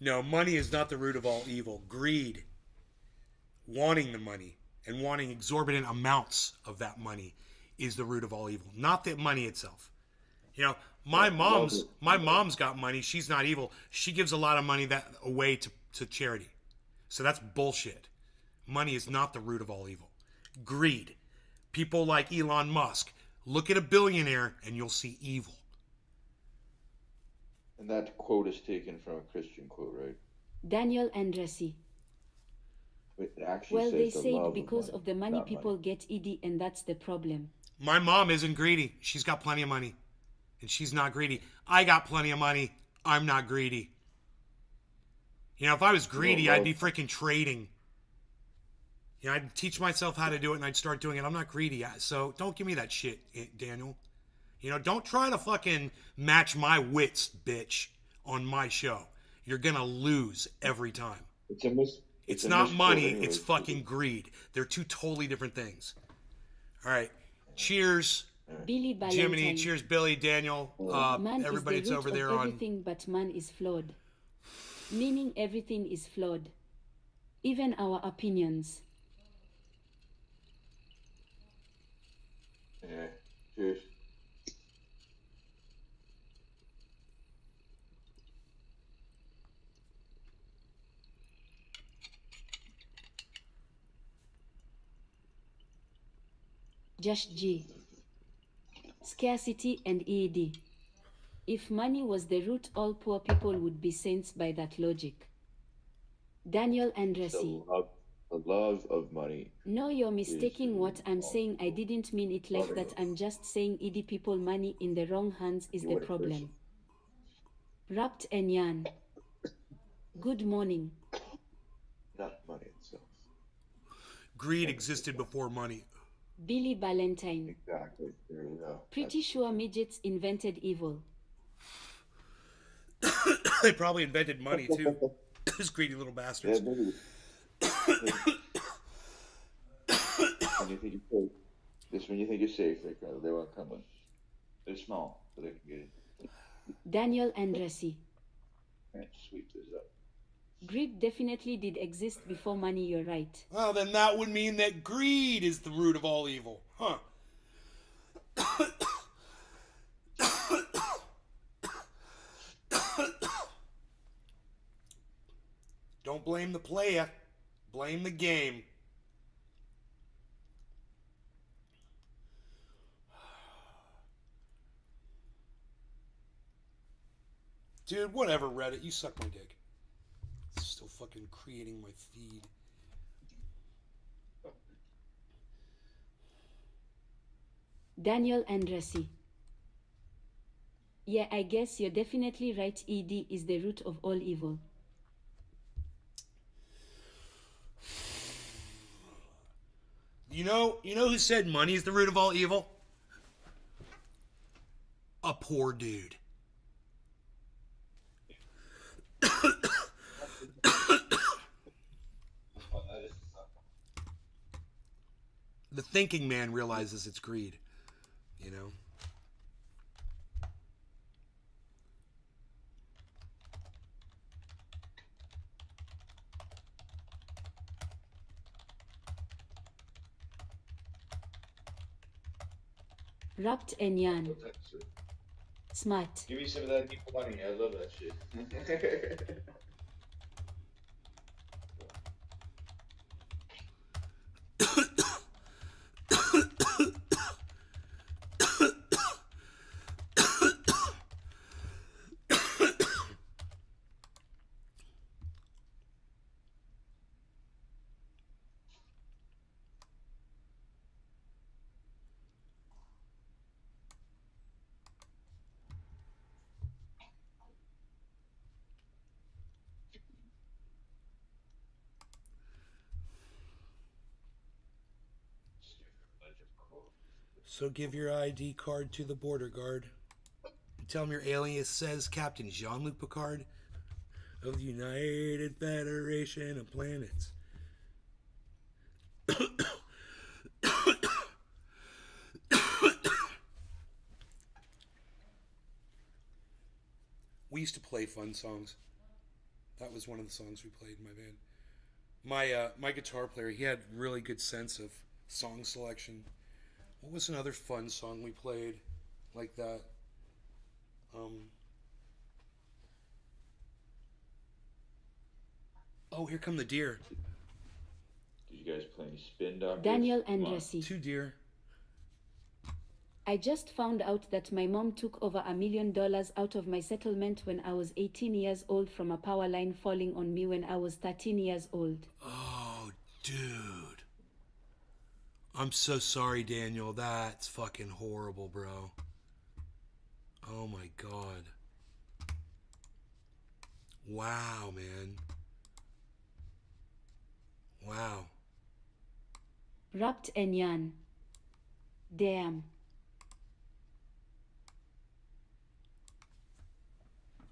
No, money is not the root of all evil. Greed, wanting the money, and wanting exorbitant amounts of that money is the root of all evil, not the money itself. My mom's got money. She's not evil. She gives a lot of money that away to charity. So that's bullshit. Money is not the root of all evil. Greed. People like Elon Musk. Look at a billionaire and you'll see evil. And that quote is taken from a Christian quote, right? Daniel Andresi. It actually Well, they says the said love because of of the money not people get ED, and that's the problem. My mom isn't greedy. She's got plenty of money. And she's not greedy. I got plenty of money. I'm not greedy. You know, if I was greedy, I'd love- be freaking trading. You know, I'd teach myself how to do it and I'd start doing it. I'm not greedy. So don't give me that shit, Daniel. You know, don't try to fucking match my wits, bitch, on my show. You're gonna lose every time. It's a mis. It's a not misquote money, anyways. it's fucking greed. They're two totally different things. All right. Cheers, Billy Jiminy. Valentine. Cheers, Billy, Daniel. Man Everybody is that's the root over of there on. everything, but man is flawed. Meaning everything is flawed. Even our opinions. Yeah. Cheers. Josh G. Scarcity and ED. If money was the root, all poor people would be saints by that logic. Daniel Andresi. The love of money. No, you're mistaking the what root I'm of all saying. I evil. didn't mean it like that. I'm just saying ED people money in the wrong hands is You the want a problem. Wrapped and Yan. Good morning. Not money itself. Greed existed before money. Billy Valentine. Exactly. There you go. Pretty sure midgets invented evil. They probably invented money too. Those greedy little Yeah, bastards. maybe. When you think you're safe, this when you think you're safe, they won't come in. They're small, so they can get in. Daniel Andresi. And sweep this up. Greed definitely did exist before money, you're right. Well, then that would mean that greed is the root of all evil. Huh. Don't blame the player. Blame the game. Dude, whatever, Reddit. You suck my dick. It's still fucking creating my feed. Daniel Andresi. Yeah, I guess you're definitely right. ED is the root of all evil. You know who said money is the root of all evil? A poor dude. The thinking man realizes it's greed, you know? Wrapped and Yan. Smart. Give me some of that people money. I love that shit. So give your ID card to the border guard. And tell him your alias says Captain Jean-Luc Picard of the United Federation of Planets. We used to play fun songs. That was one of the songs we played in my band. My guitar player, he had really good sense of song selection. What was another fun song we played like that? Oh, Here Come the Deer. Did you guys play any spin doctors? Daniel Come on. Andresi. Two deer. I just found out that my mom took over $1 million out of my settlement when I was 18 years old from a power line falling on me when I was 13 years old. Oh, Dude. I'm so sorry, Daniel. That's fucking horrible, bro. Oh my God. Wow, man. Wow. Rapt en Jan. Damn.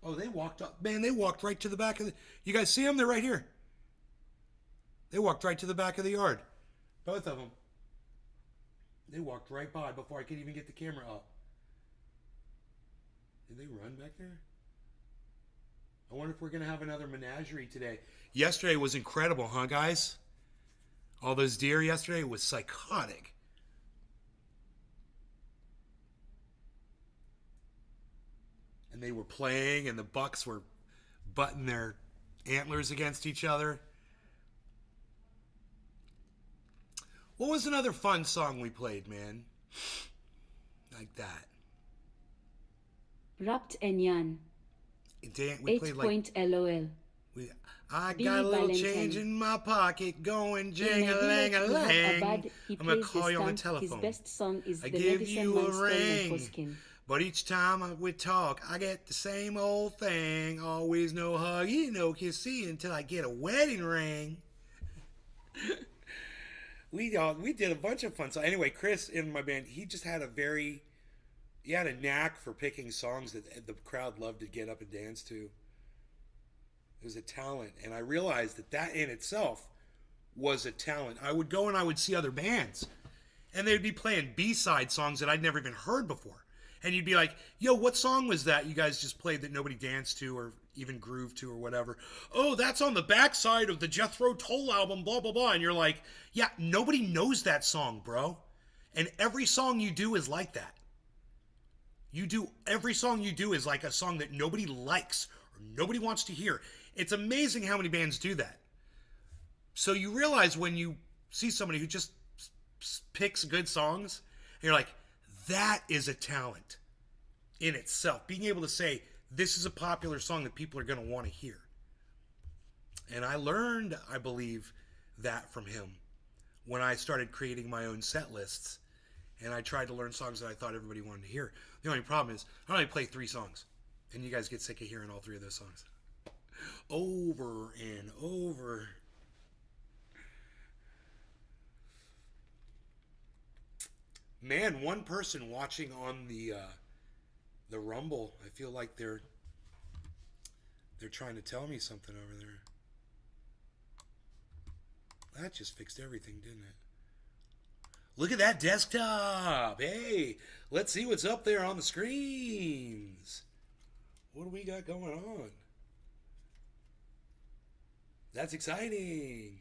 Oh, they walked up. Man, they walked right to the back of the... You guys see them? They're right here. They walked right to the back of the yard. Both of them. They walked right by before I could even get the camera up. Did they run back there? I wonder if we're going to have another menagerie today. Yesterday was incredible, huh, guys? All those deer yesterday was psychotic. And they were playing, and the bucks were butting their antlers against each other. What was another fun song we played, man? Like that. Rapt en Jan. We played like... LOL. I Billy got a little Valentine. change in my pocket going In my village, we have a jing-a-lang-a-lang. bad, he I'm going plays to call the you on the stump. His telephone. best song is I The give Medicine you Man a Stole My ring. Foreskin. But each time we talk, I get the same old thing. Always no huggy, no kissy until I get a wedding ring. We did a bunch of fun songs. Anyway, Chris in my band, he had a knack for picking songs that the crowd loved to get up and dance to. It was a talent, and I realized that in itself was a talent. I would go and I would see other bands, and they'd be playing B-side songs that I'd never even heard before. And you'd be like, yo, what song was that you guys just played that nobody danced to or even grooved to or whatever? Oh, that's on the backside of the Jethro Tull album, blah, blah, blah. And you're like, yeah, nobody knows that song, bro. And every song you do is like that. Every song you do is like a song that nobody likes or nobody wants to hear. It's amazing how many bands do that. So you realize when you see somebody who just picks good songs, and you're like, that is a talent in itself. Being able to say, this is a popular song that people are going to want to hear. And I learned, I believe, that from him when I started creating my own set lists. And I tried to learn songs that I thought everybody wanted to hear. The only problem is, I only play 3 songs. And you guys get sick of hearing all 3 of those songs. Over and over. Man, one person watching on the Rumble, I feel like they're trying to tell me something over there. That just fixed everything, didn't it? Look at that desktop. Hey, let's see what's up there on the screens. What do we got going on? That's exciting.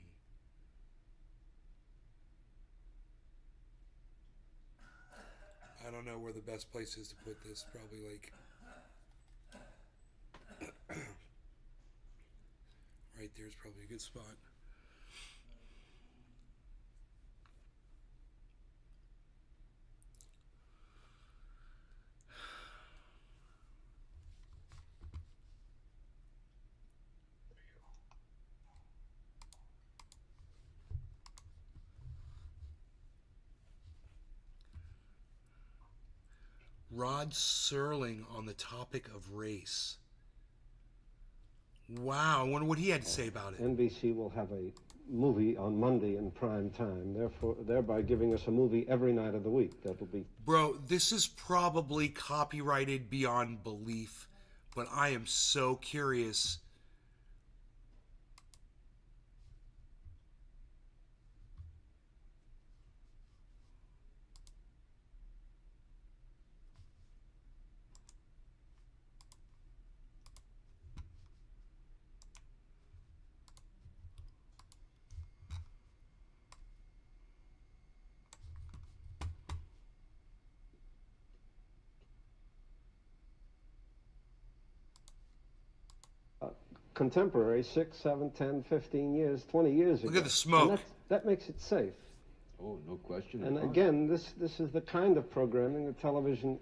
I don't know where the best place is to put this. Probably like right there is probably a good spot. Rod Serling on the topic of race. Wow, I wonder what he had to say about it. NBC will have a movie on Monday in prime time, thereby giving us a movie every night of the week. That'll be... Bro, this is probably copyrighted beyond belief, but I am so curious. Contemporary, 6, 7, 10, 15 years, 20 years ago. Look at the smoke. And that makes it safe. Oh, no question. And again, this is the kind of programming that television,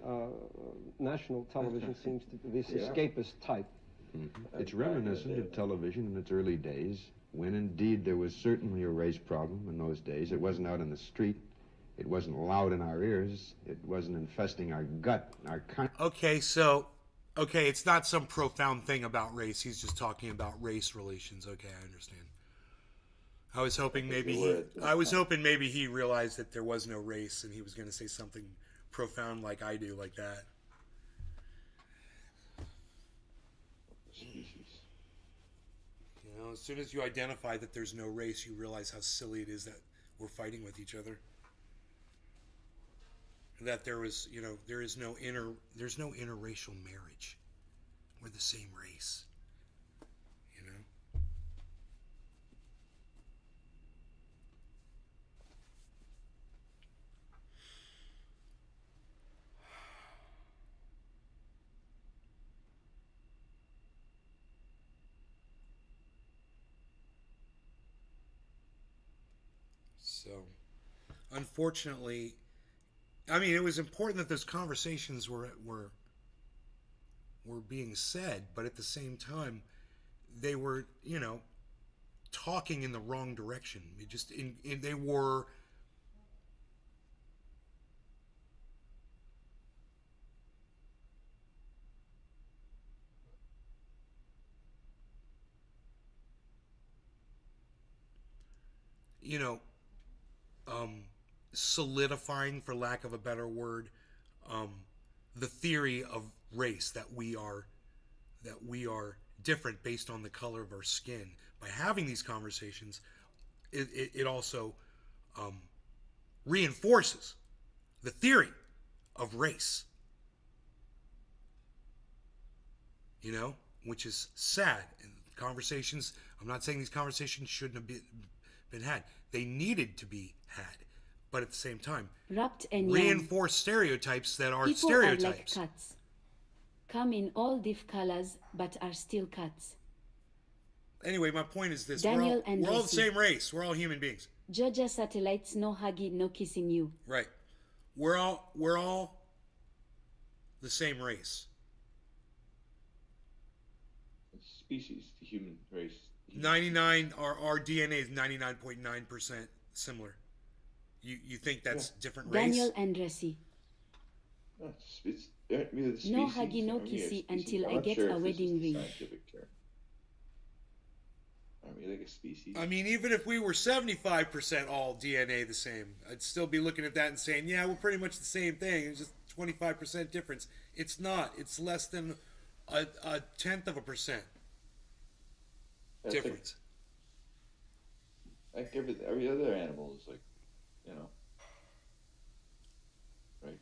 national television seems to be, this escapist type. It's reminiscent of television in its early days, when indeed there was certainly a race problem in those days. It wasn't out in the street. It wasn't loud in our ears. It wasn't infesting our gut, our Okay, so, okay, it's not some profound thing about race. He's just talking about race relations. Okay, I understand. I was hoping maybe he realized that there was no race and he was going to say something profound like I do, like that. Species. You know, as soon as you identify that there's no race, you realize how silly it is that we're fighting with each other. That there was, you know, there's no interracial marriage. We're the same race. You know? So, unfortunately, I mean, it was important that those conversations were being said, but at the same time, they were, you know, talking in the wrong direction. It just they were. You know, solidifying, for lack of a better word, the theory of race, that we are different based on the color of our skin. By having these conversations, it also reinforces the theory of race. You know, which is sad. And conversations, I'm not saying these conversations shouldn't have been had. They needed to be had. But at the same time, reinforce stereotypes that are People stereotypes. Are like cats. Come in all diff colors, but are still cats. Anyway, my point is this. Daniel we're all the same race. We're all human beings. Georgia satellites, no huggy, no kissing you. Right. We're all the same race. Species, the human race. 99, our DNA is 99.9% similar. You think that's different race? Daniel Andresi. No, the species, No huggy, no kissy until I get a wedding ring. Aren't we like a species? I mean, even if we were 75% all DNA the same, I'd still be looking at that and saying, yeah, we're pretty much the same thing. It's just 25% difference. It's not. It's less than a tenth of a percent difference. Like every other animal is like, you know, right?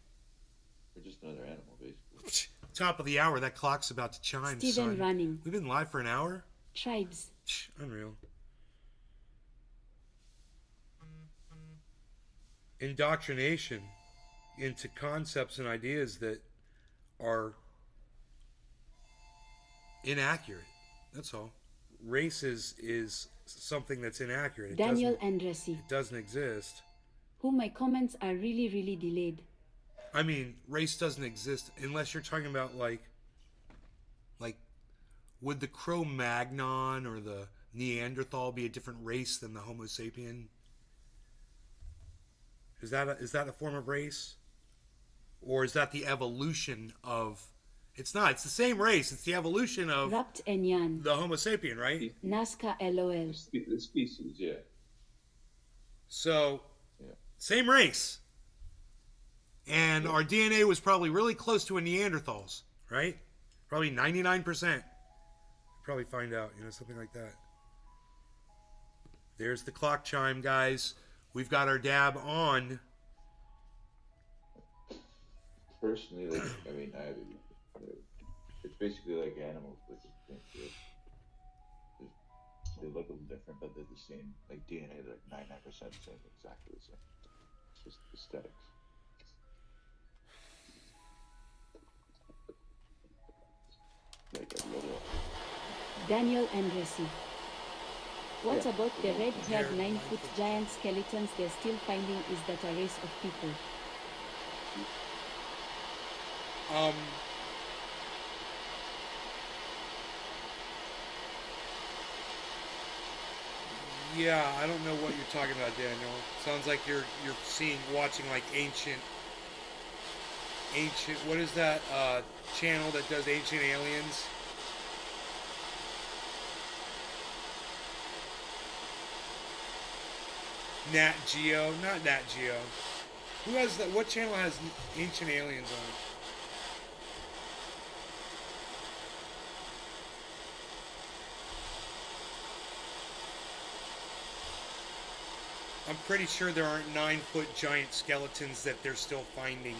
We're just another animal, basically. Top of the hour. That clock's about to chime, Steven son. running. We've been live for an hour? Tribes. Unreal. Indoctrination into concepts and ideas that are inaccurate. That's all. Race is something that's inaccurate. Daniel Andresi. It doesn't exist. Who my comments are really, really delayed. I mean, race doesn't exist unless you're talking about like would the Cro-Magnon or the Neanderthal be a different race than the Homo sapien? Is that a form of race? Or is that the evolution of... It's not. It's the same race. It's the evolution of Rapt Enyan. the Homo sapien, right? Nazca LOL. The species, yeah. So, Yeah. same race. And our DNA was probably really close to a Neanderthal's, right? Probably 99%. Probably find out, something like that. There's the clock chime, guys. We've got our dab on. Personally, like, I mean, it's basically like animals, like they look a little different, but they're the same. Like DNA, they're like 99% the same, exactly the same. It's just aesthetics. Like a little. Daniel Andresi. What about the red-haired 9-foot giant skeletons they're still finding? Is that a race of people? Yeah, I don't know what you're talking about, Daniel. Sounds like you're watching like ancient. What is that channel that does ancient aliens? Nat Geo, not Nat Geo. Who has that? What channel has ancient aliens on it? I'm pretty sure there aren't 9-foot giant skeletons that they're still finding.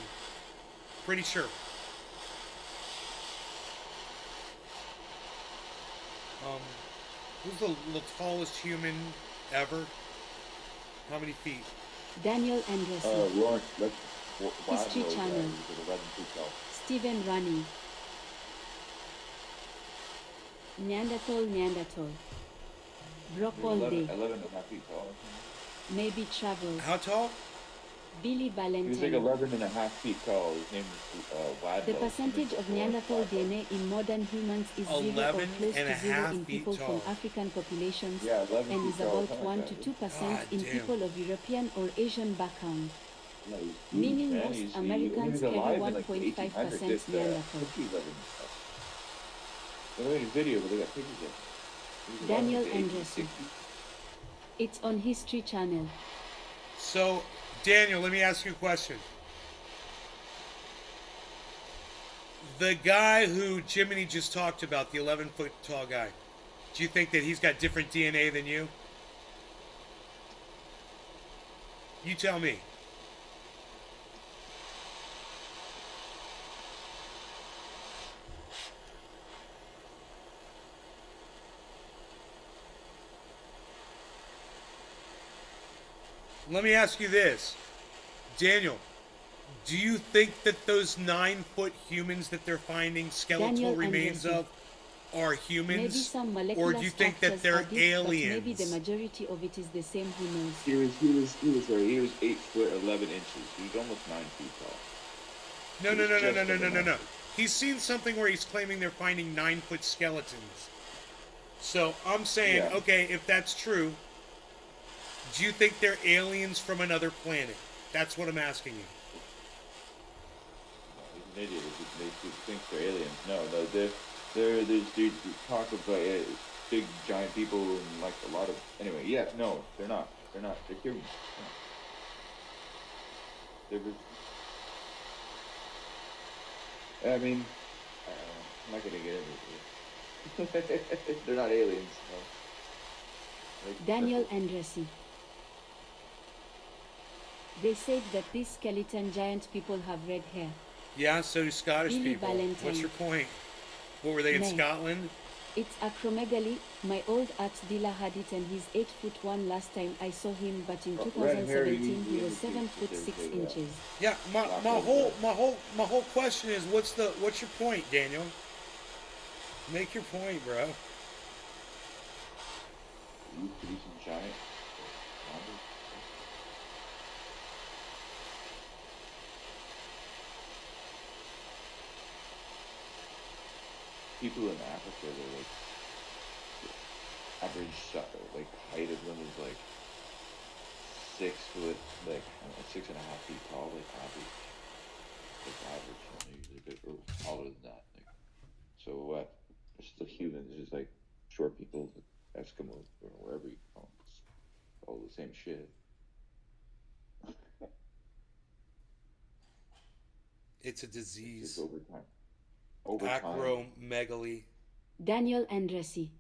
Pretty sure. Who's the tallest human ever? How many feet? Daniel Anderson. Lawrence, History Channel. Stephen Ronnie. Neanderthal. Brock all day. 11.5 feet tall. Maybe travel. How tall? Billy He was like Valentine. 11.5 feet tall. His name was Wadlow. The percentage of Neanderthal DNA in modern humans is 0 or 11 close and a to 0 half in feet people tall. from African populations Yeah, 11 and feet is tall, about something 1 like to that. 2% God in damn. people of European or Asian background. No, he's huge, Meaning man. most He Americans was carry alive in like the 1.5% 1800s. Neanderthal. They made a video, but they got pictures of him. He was alive in Daniel like the Anderson. 1860s. It's on History Channel. So, Daniel, let me ask you a question. The guy who Jiminy just talked about, the 11-foot tall guy, do you think that he's got different DNA than you? You tell me. Let me ask you this. Daniel, do you think that those 9-foot humans that they're finding skeletal Daniel remains Anderson. of are Maybe humans? some Or molecular do you think that structures they're are this, but maybe the aliens? majority of it is the same. Who knows? He was 8 foot 11 inches. He was almost 9 feet tall. No. He's seen something where he's claiming they're finding 9-foot skeletons. So I'm saying, Yeah. okay, if that's true, do you think they're aliens from another planet? That's what I'm asking you. He's an idiot if he thinks they're aliens. No, there's dudes who talk about big giant people and like a lot of. Anyway, yeah, no, they're not. They're humans. No. I mean, I'm not gonna get into it. They're not aliens. No. Daniel Anderson. They said that these skeleton giant people have red hair. Yeah, so do Scottish Billy people. Valentine. What's your point? What were they in Nay. Scotland? It's acromegaly. My old aunt Dila had it and he's 8'1" last time I saw him, but in Red hair 2017 he usually was 7 foot indicates 6 that they're, inches. Yeah, my whole question is what's your point, Daniel? Make your point, bro. You producing giant. People in Africa, they're like average like height of them is like 6 foot, like I don't know, 6.5 feet tall, like average. And they're usually a bit taller than that. Like, so what? They're still humans. It's just like short people, Eskimos, or wherever you call them. It's all the same shit. It's a It's disease. just over time. Over time, Acromegaly. Daniel Andresi.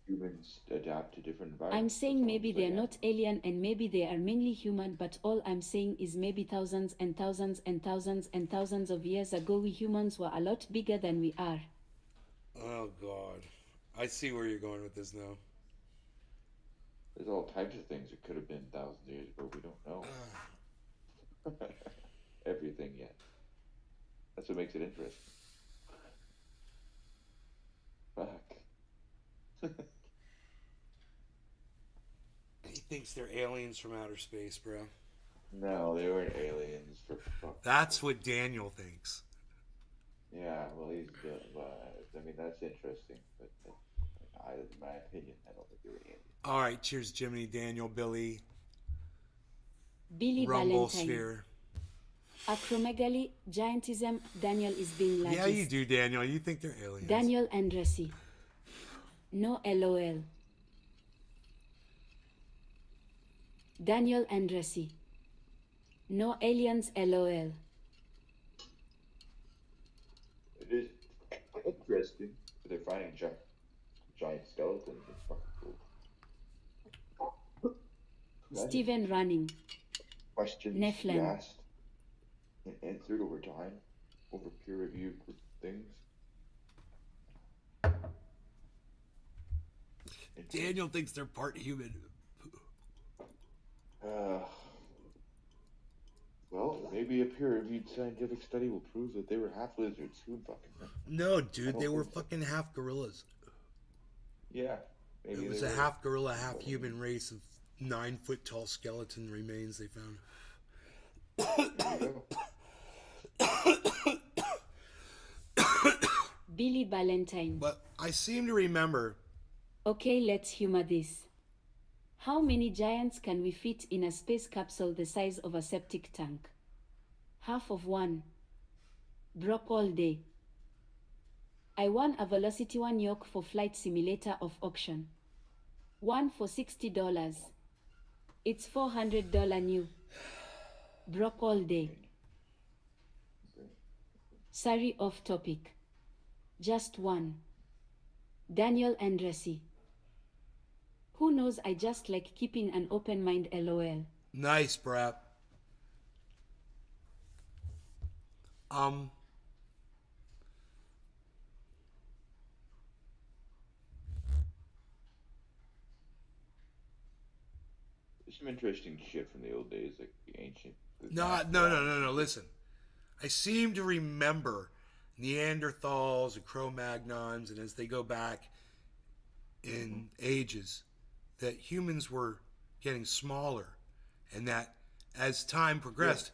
humans adapt to different I'm environments. saying That's all maybe I'm they're saying. not alien and maybe they are mainly human, but all I'm saying is maybe thousands and thousands and thousands and thousands of years ago we humans were a lot bigger than we are. Oh God, I see where you're going with this now. There's all types of things that could have been thousands of years ago. We don't know everything yet. That's what makes it interesting. Fuck. He thinks they're aliens from outer space, bro. No, they weren't aliens for fuck. That's what Daniel thinks. Yeah, well, I mean, that's interesting, but in my opinion, I don't think they were aliens. All right, cheers, Jiminy, Daniel, Billy, Billy Rumble, Valentine. Sphere. Acromegaly, giantism, Daniel is being largest. Yeah, you do, Daniel. You think they're aliens. Daniel Andresi. No LOL. Daniel Andresi. No aliens LOL. It is interesting. They're finding giant skeletons. It's fucking cool. Steven Running. Questions Nephilim. he asked and answered over time, over peer-reviewed things. Daniel thinks they're part human. Well, maybe a peer-reviewed scientific study will prove that they were half lizards. Who fucking knows? No, dude, they were think so. fucking half gorillas. Yeah, maybe It was they a were. half gorilla, half human race of 9-foot tall skeleton remains they found. There you go. Billy Valentine. But I seem to remember. Okay, let's humor this. How many giants can we fit in a space capsule the size of a septic tank? Half of one. Broke all day. I won a Velocity 1 yoke for Flight Simulator of auction. One for $60. It's $400 new. Broke all day. Sorry, off topic. Just one. Daniel Andresi. Who knows, I just like keeping an open mind, LOL. Nice, Brap. There's some interesting shit from the old days, like the ancient. No. Listen. I seem to remember Neanderthals and Cro-Magnons, and as they go back in ages, that humans were getting smaller, and that as time progressed,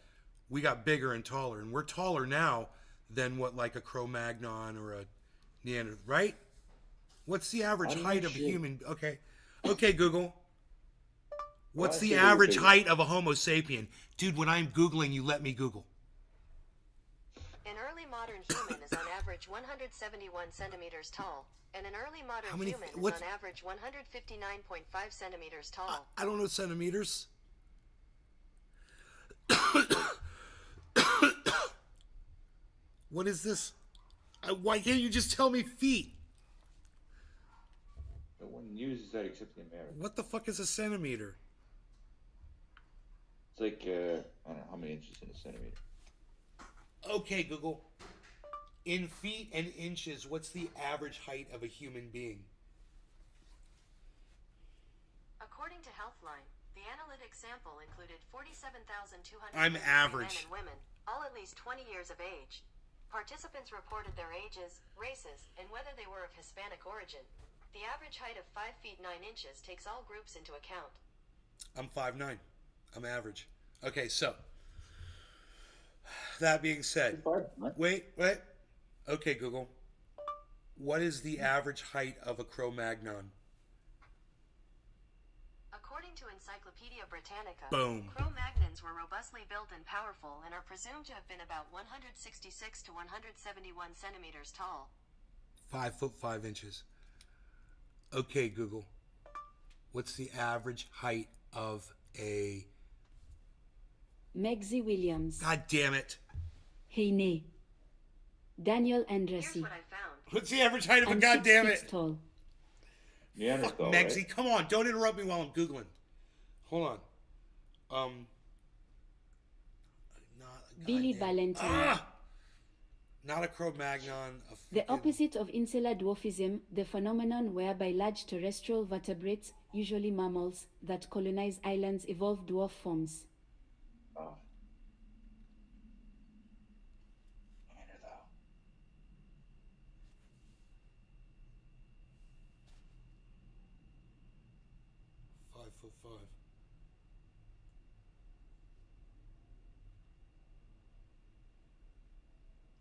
we got bigger and taller, and we're taller now than what like a Cro-Magnon or a Neanderthal, right? What's the average I'm height not of a sure. human? Okay, Google. What's Well, the I see what average you're height of a Homo sapien? Dude, when I'm Googling, you let me Google. An early modern human is on average 171 centimeters tall, and an early modern How many- human is what's- on average 159.5 centimeters tall. I don't know centimeters. What is this? Why can't you just tell me feet? No one uses that except in America. What the fuck is a centimeter? It's like, I don't know how many inches in a centimeter. Okay, Google. In feet and inches, what's the average height of a human being? According to Healthline, the analytic sample included 47,200 I'm men average. and women, all at least 20 years of age. Participants reported their ages, races, and whether they were of Hispanic origin. The average height of 5 feet 9 inches takes all groups into account. I'm 5'9". I'm average. Okay, so that being said, wait. Okay, Google. What is the average height of a Cro-Magnon? According to Encyclopedia Britannica, Boom. Cro-Magnons were robustly built and powerful and are presumed to have been about 166 to 171 centimeters tall. 5 foot 5 inches. Okay, Google. What's the average height of a... Megzi Williams. God damn it. Heine. Daniel Here's Andresi. what I found. What's the average height of a I'm goddamn 6 feet it? tall. Neanderthal, Megsy, right? come on. Don't interrupt me while I'm Googling. Hold on. Not a Billy goddamn- Valentine. Not a Cro-Magnon. The freaking- opposite of insular dwarfism, the phenomenon whereby large terrestrial vertebrates, usually mammals, that colonize islands evolve dwarf forms. Oh. Neanderthal. 5'5".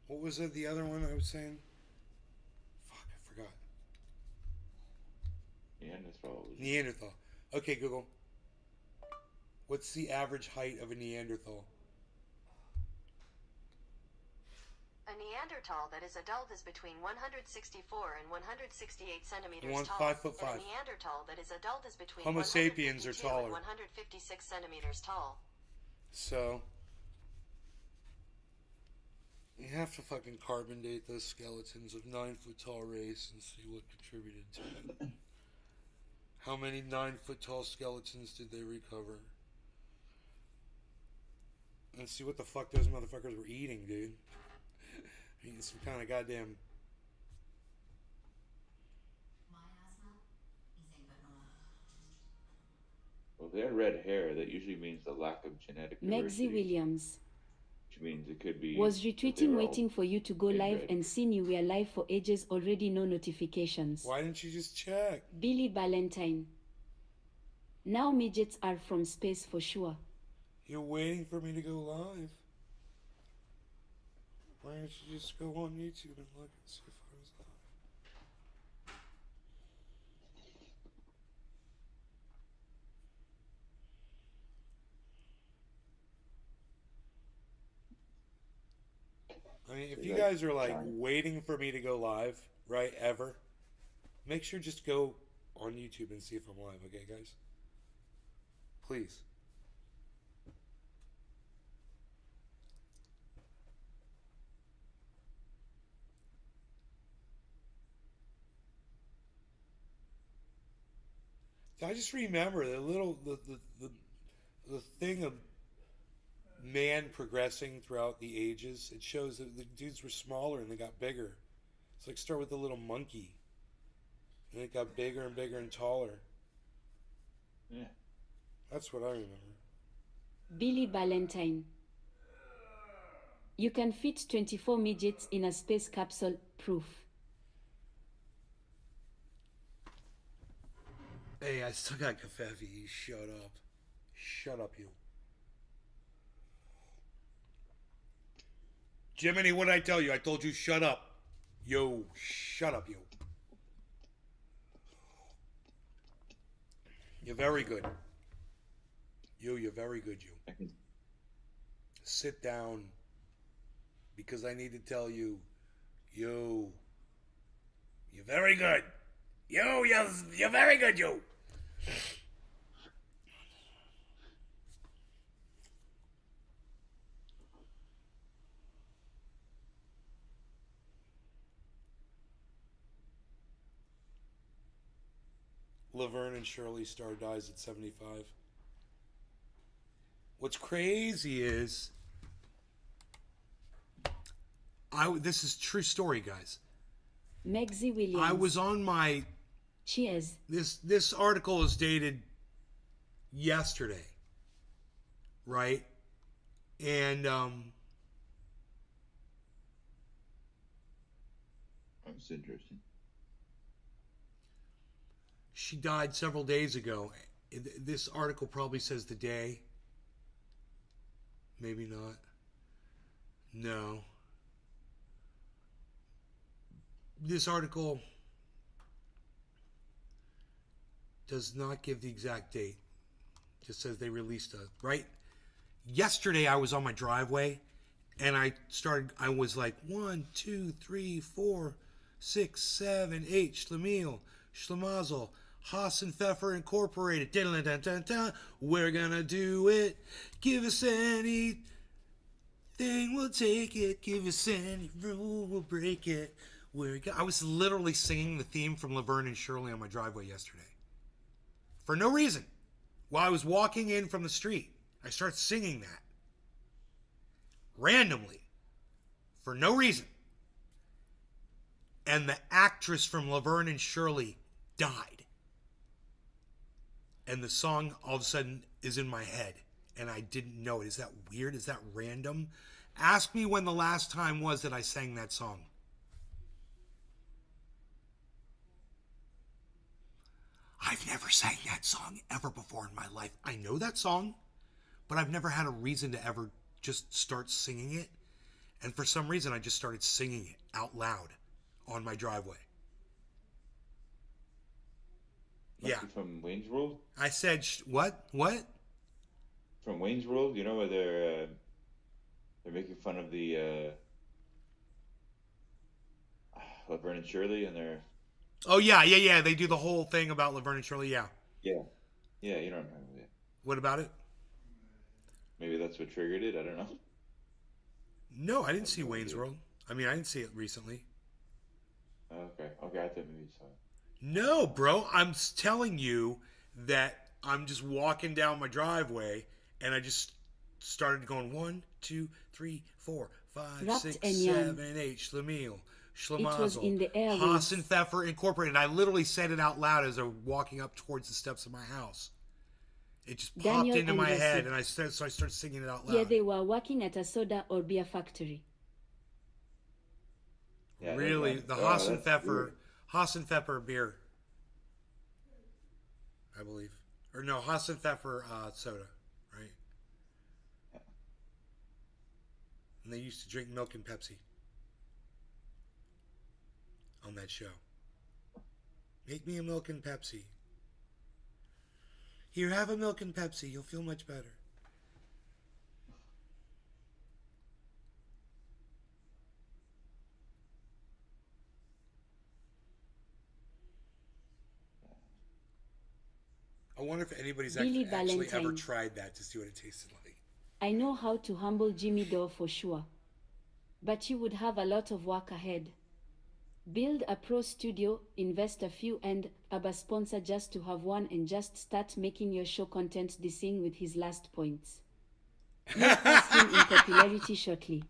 What was it? The other one I was saying? Fuck, I forgot. Neanderthal. Okay, Google. What's the average height of a Neanderthal? A Neanderthal that is adult is between 164 and 168 centimeters One's tall. 5'5". And a Neanderthal that is adult is between Homo sapiens are 152 taller. and 156 centimeters tall. So you have to fucking carbon date those skeletons of 9-foot tall race and see what contributed to it. How many 9-foot tall skeletons did they recover? And see what the fuck those motherfuckers were eating, dude. Eating some kind of goddamn. Well, if they had red hair, that usually means the lack of genetic Megzi diversity, Williams which means it could be was that they retweeting were all waiting for you to go live inbred. and seen you were live for ages already, no notifications. Why didn't you just check? Billy Valentine. Now midgets are from space for sure. You're waiting for me to go live. Why don't you just go on YouTube and look and see if I was live? I mean, if you guys are like waiting for me to go live, right, ever, make sure just go on YouTube and see if I'm live, okay, guys? Please. I just remember the thing of man progressing throughout the ages. It shows that the dudes were smaller and they got bigger. It's like start with the little monkey, and it got bigger and bigger and taller. Yeah. That's what I remember. Billy Valentine. You can fit 24 midgets in a space capsule. Proof. Hey, I still got Kafefi. You shut up. Shut up, you. Jiminy, what did I tell you? I told you shut up. Yo, shut up, you. You're very good. You're very good, you. Sit down. Because I need to tell you, you're very good. You're very good, you. Laverne and Shirley star dies at 75. What's crazy is, this is true story, guys. Megzi Williams. I was on my. Cheers. This article is dated yesterday, right? And That's interesting. she died several days ago. This article probably says the day. Maybe not. No. This article does not give the exact date. Just says they released right? Yesterday I was on my driveway and I was like 1, 2, 3, 4, 6, 7, 8, Schlemiel, Schlemazel, Haas and Pfeffer Incorporated. Dun-dun-dun-dun-dun. We're gonna do it. Give us anything, we'll take it. Give us any rule, we'll break it. I was literally singing the theme from Laverne and Shirley on my driveway yesterday. For no reason. While I was walking in from the street, I started singing that. Randomly. For no reason. And the actress from Laverne and Shirley died. And the song all of a sudden is in my head. And I didn't know it. Is that weird? Is that random? Ask me when the last time was that I sang that song. I've never sang that song ever before in my life. I know that song, but I've never had a reason to ever just start singing it. And for some reason, I just started singing it out loud on my driveway. Must Yeah. be from Wayne's World. I said, what? What? From Wayne's World, you know where they're making fun of the Laverne and Shirley, and they're Oh, yeah, yeah, yeah. They do the whole thing about Laverne and Shirley. Yeah. yeah, yeah. You know what I'm talking about. Yeah. What about it? Maybe that's what triggered it. I don't know. No, I I didn't have see no Wayne's idea. World. I mean, I didn't see it recently. Okay, okay. I thought maybe you saw it. No, bro. I'm telling you that I'm just walking down my driveway and I just started going 1, 2, 3, 4, 5, Wrapped 6, and young. 7, 8, Schlemiel, It was Schlemazel, in the Haas airwaves. and Pfeffer Incorporated. I literally said it out loud as I was walking up towards the steps of my house. It just popped Daniel into my and head, Rossi. and so I started singing it out Yeah, loud. they were working at a soda or beer factory. Yeah, never Really, mind. the Oh, Haas and that's Pfeffer, weird. Haas and Pfeffer beer, I believe, or no, Haas and Pfeffer soda, right? And they used to drink milk and Pepsi on that show. Make me a milk and Pepsi. Here, have a milk and Pepsi. You'll feel much better. I wonder if anybody's Billy actually ever Valentine. tried that to see what it tasted like. I know how to humble Jimmy Dore for sure. But you would have a lot of work ahead. Build a pro studio, invest a few and a sponsor just to have one and just start making your show content dissing with his last points. You'll pass him in popularity shortly.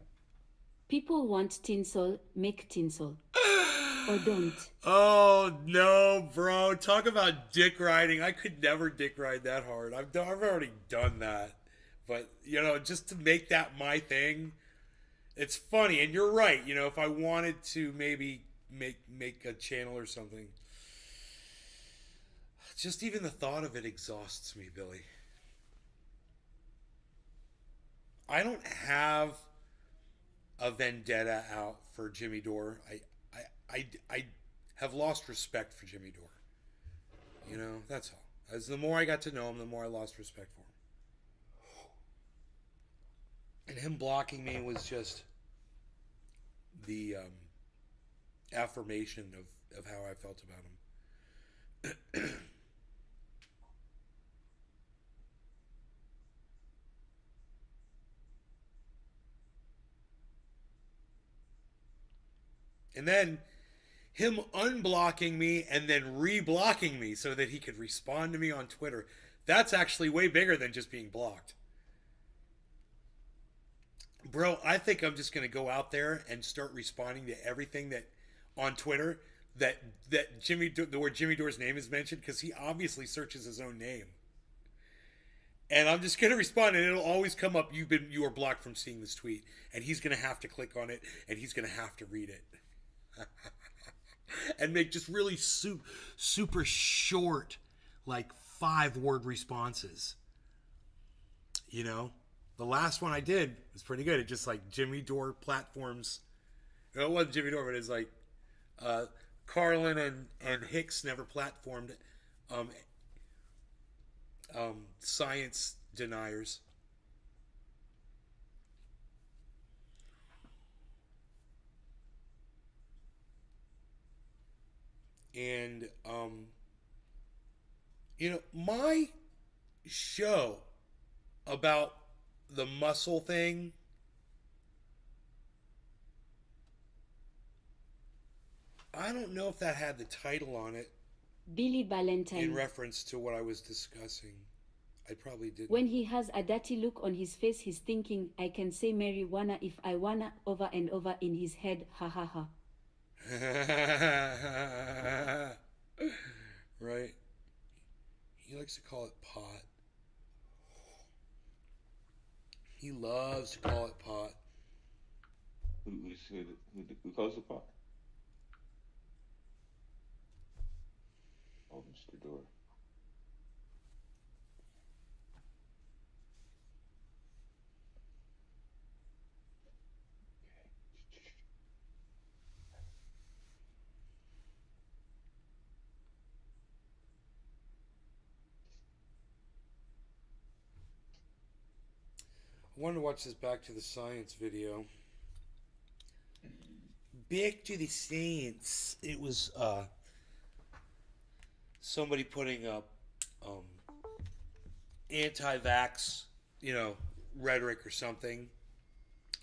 People want tinsel, make tinsel. Or don't. Oh no, bro! Talk about dick riding. I could never dick ride that hard. I've already done that, but just to make that my thing, it's funny. And you're right. If I wanted to maybe make a channel or something, just even the thought of it exhausts me, Billy. I don't have a vendetta out for Jimmy Dore. I have lost respect for Jimmy Dore. That's all. As the more I got to know him, the more I lost respect for him. And him blocking me was just the affirmation of how I felt about him. And then him unblocking me and then re-blocking me so that he could respond to me on Twitter. That's actually way bigger than just being blocked. Bro, I think I'm just going to go out there and start responding to everything that on Twitter that where Jimmy Dore's name is mentioned, because he obviously searches his own name. And I'm just going to respond, and it'll always come up, you are blocked from seeing this tweet. And he's going to have to click on it, and he's going to have to read it. And make just really super short, like 5-word responses. The last one I did was pretty good. It just like Jimmy Dore platforms. It wasn't Jimmy Dore, but it's like Carlin and Hicks never platformed science deniers. And my show about the muscle thing, I don't know if that had the title on it Billy Valentine. in reference to what I was discussing. I probably didn't. When he has a dirty look on his face, he's thinking, I can say marijuana if I wanna, over and over in his head, ha ha ha. Right? He likes to call it pot. He loves to call it pot. Who calls the pot? Oh, Mr. Dore. wanted to watch this Back to the Science video. Back to the Science. It was somebody putting up anti-vax, rhetoric or something,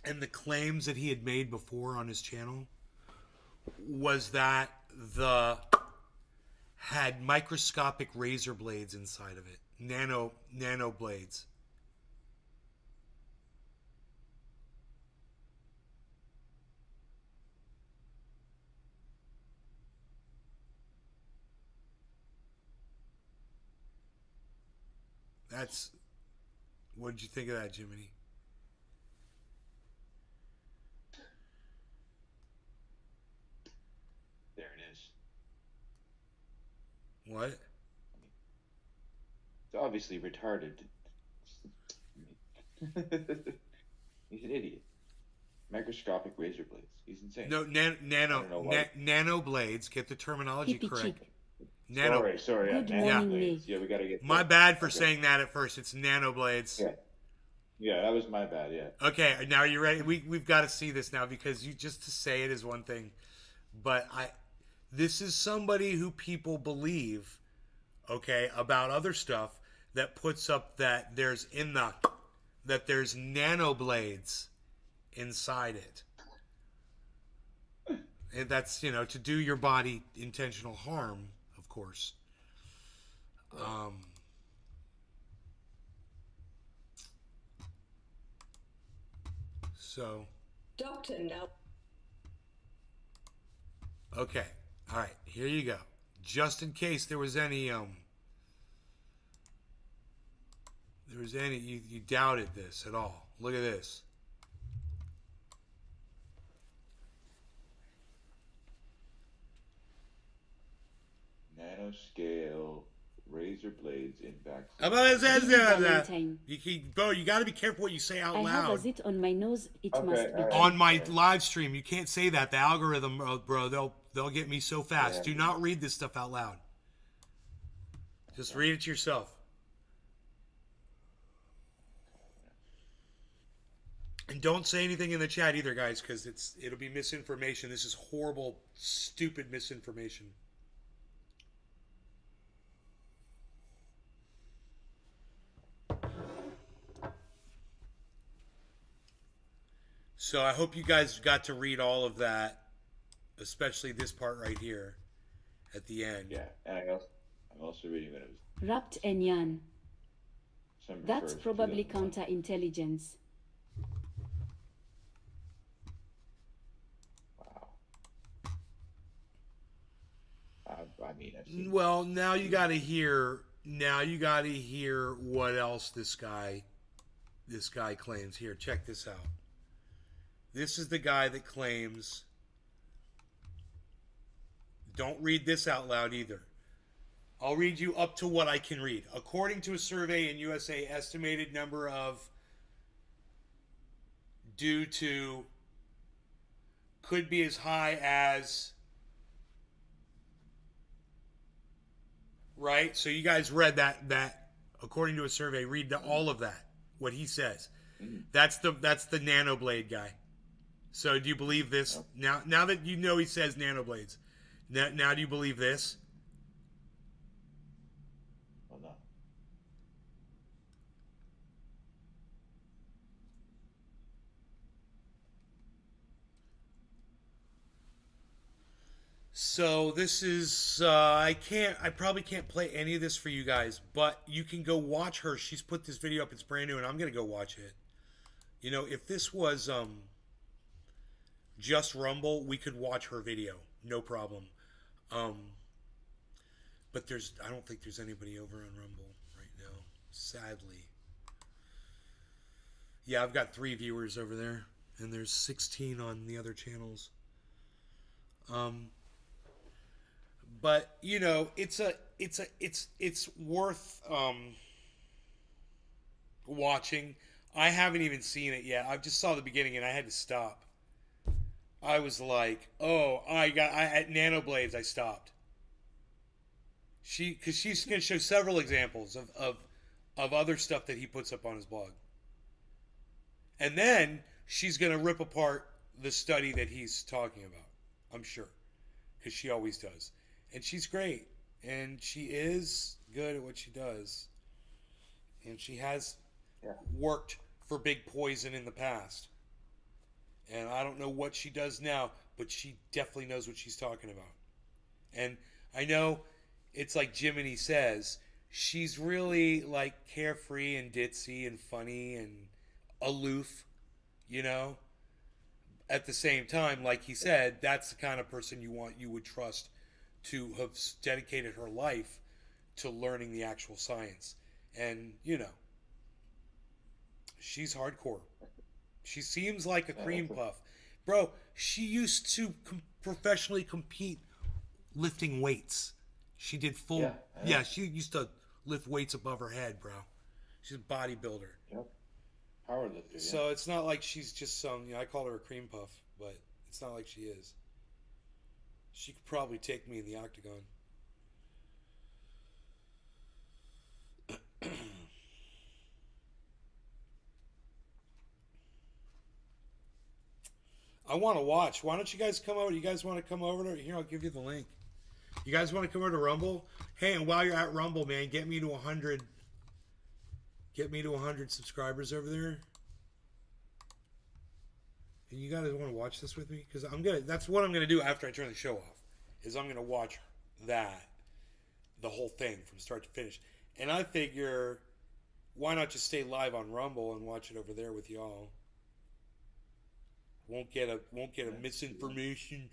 and the claims that he had made before on his channel was that the had microscopic razor blades inside of it, nano blades. That's, what did you think of that, Jiminy? There it is. What? It's obviously retarded. He's an idiot. Microscopic razor blades. He's insane. No, nano blades. Get the terminology Hippie correct. chick. Nano. Sorry. Good nano morning, blades. Lee. Yeah, we gotta get. My bad for saying that at first. It's nano blades. Yeah, that was my bad. Yeah. Okay, now you're ready. We've got to see this now, because you just to say it is one thing, but this is somebody who people believe, okay, about other stuff, that puts up that there's nano blades inside it. And that's, to do your body intentional harm, of course. So. Doctor, now. Okay. All right. Here you go. Just in case there was any you doubted this at all. Look at this. Nanoscale razor blades in vaccines. Bro, you got to be careful what you say out I have a loud. zit on my nose. It Okay, must be. all right. On my live stream, you can't say that. The algorithm, bro, they'll get me so fast. Yeah. Do not read this stuff out loud. Just read it yourself. And don't say anything in the chat either, guys, because it'll be misinformation. This is horrible, stupid misinformation. So I hope you guys got to read all of that, especially this part right here at the end. Yeah, and I'm also reading that it was Wrapped and yarn. December That's 1st, probably 2001. counterintelligence. Wow. I've seen. Well, now you got to hear. Now you got to hear what else this guy claims. Here, check this out. This is the guy that claims. Don't read this out loud either. I'll read you up to what I can read. According to a survey in USA, estimated number of due to could be as high as, right? So you guys read that according to a survey, read all of that, what he says. That's the nanoblade guy. So do you believe this? Now that you know he says nanoblades, now do you believe this? Well, no. So this is I probably can't play any of this for you guys, but you can go watch her. She's put this video up. It's brand new, and I'm gonna go watch it. If this was just Rumble, we could watch her video, no problem. But I don't think there's anybody over on Rumble right now, sadly. Yeah, I've got 3 viewers over there, and there's 16 on the other channels. But it's worth watching. I haven't even seen it yet. I just saw the beginning and I had to stop. I was like, oh, at Nanoblades I stopped. Because she's going to show several examples of other stuff that he puts up on his blog. And then she's going to rip apart the study that he's talking about, I'm sure, because she always does. And she's great. And she is good at what she does. And she has worked for Big Poison in the past. And I don't know what she does now, but she definitely knows what she's talking about. And I know it's like Jiminy says, she's really like carefree and ditzy and funny and aloof, you know? At the same time, like he said, that's the kind of person you would trust to have dedicated her life to learning the actual science. And, you know, she's hardcore. She seems like a cream puff. Bro, she used to professionally compete lifting weights. She did full... Yeah, she used to lift weights above her head, bro. She's a bodybuilder. Yep. Powerlifter, So it's not like she's just some... I call her a cream puff, but it's not like she is. She could probably take me in the octagon. I want to watch. Why don't you guys come over? You guys want to come over to... Here, I'll give you the link. You guys want to come over to Rumble? Hey, and while you're at Rumble, man, get me to 100... Get me to 100 subscribers over there. And you guys want to watch this with me? Because I'm gonna... That's what I'm going to do after I turn the show off. Is I'm going to watch that. The whole thing from start to finish. And I figure... Why not just stay live on Rumble and watch it over there with y'all? Won't get a misinformation.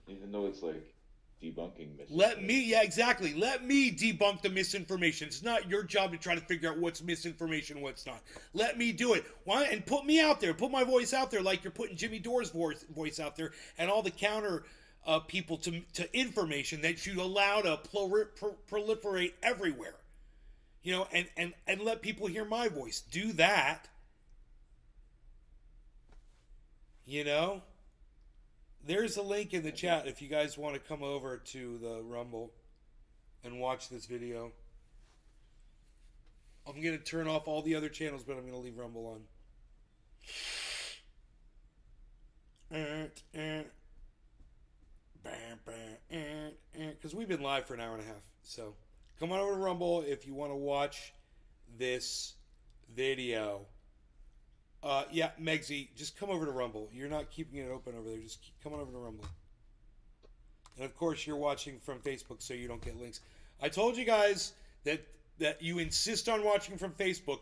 Even though it's like debunking misinformation. Let me debunk the misinformation. It's not your job to try to figure out what's misinformation, what's not. Let me do it. Why? And put me out there. Put my voice out there like you're putting Jimmy Dore's voice out there and all the counter people to information that you allow to proliferate everywhere. You know, and let people hear my voice. Do that. You know? There's a link in the chat if you guys want to come over to the Rumble and watch this video. I'm going to turn off all the other channels, but I'm going to leave Rumble on. Because we've been live for an hour and a half. So come on over to Rumble if you want to watch this video. Yeah, Megsy, just come over to Rumble. You're not keeping it open over there. Just come on over to Rumble. And of course, you're watching from Facebook, so you don't get links. I told you guys that you insist on watching from Facebook.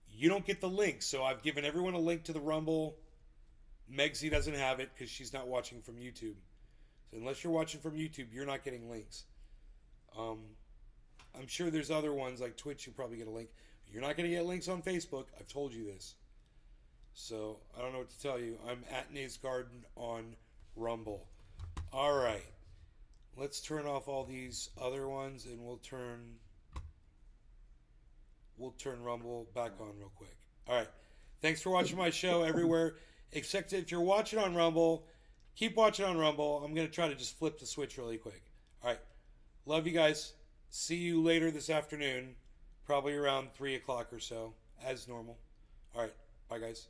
You don't get the links. So I've given everyone a link to the Rumble. Megsy doesn't have it because she's not watching from YouTube. So unless you're watching from YouTube, you're not getting links. I'm sure there's other ones like Twitch. You probably get a link. You're not going to get links on Facebook. I've told you this. So I don't know what to tell you. I'm at Nate's Garden on Rumble. All right. Let's turn off all these other ones and we'll turn Rumble back on real quick. All right. Thanks for watching my show everywhere. Except if you're watching on Rumble, keep watching on Rumble. I'm going to try to just flip the switch really quick. All right. Love you guys. See you later this afternoon. Probably around 3 o'clock or so, as normal. All right. Bye, guys.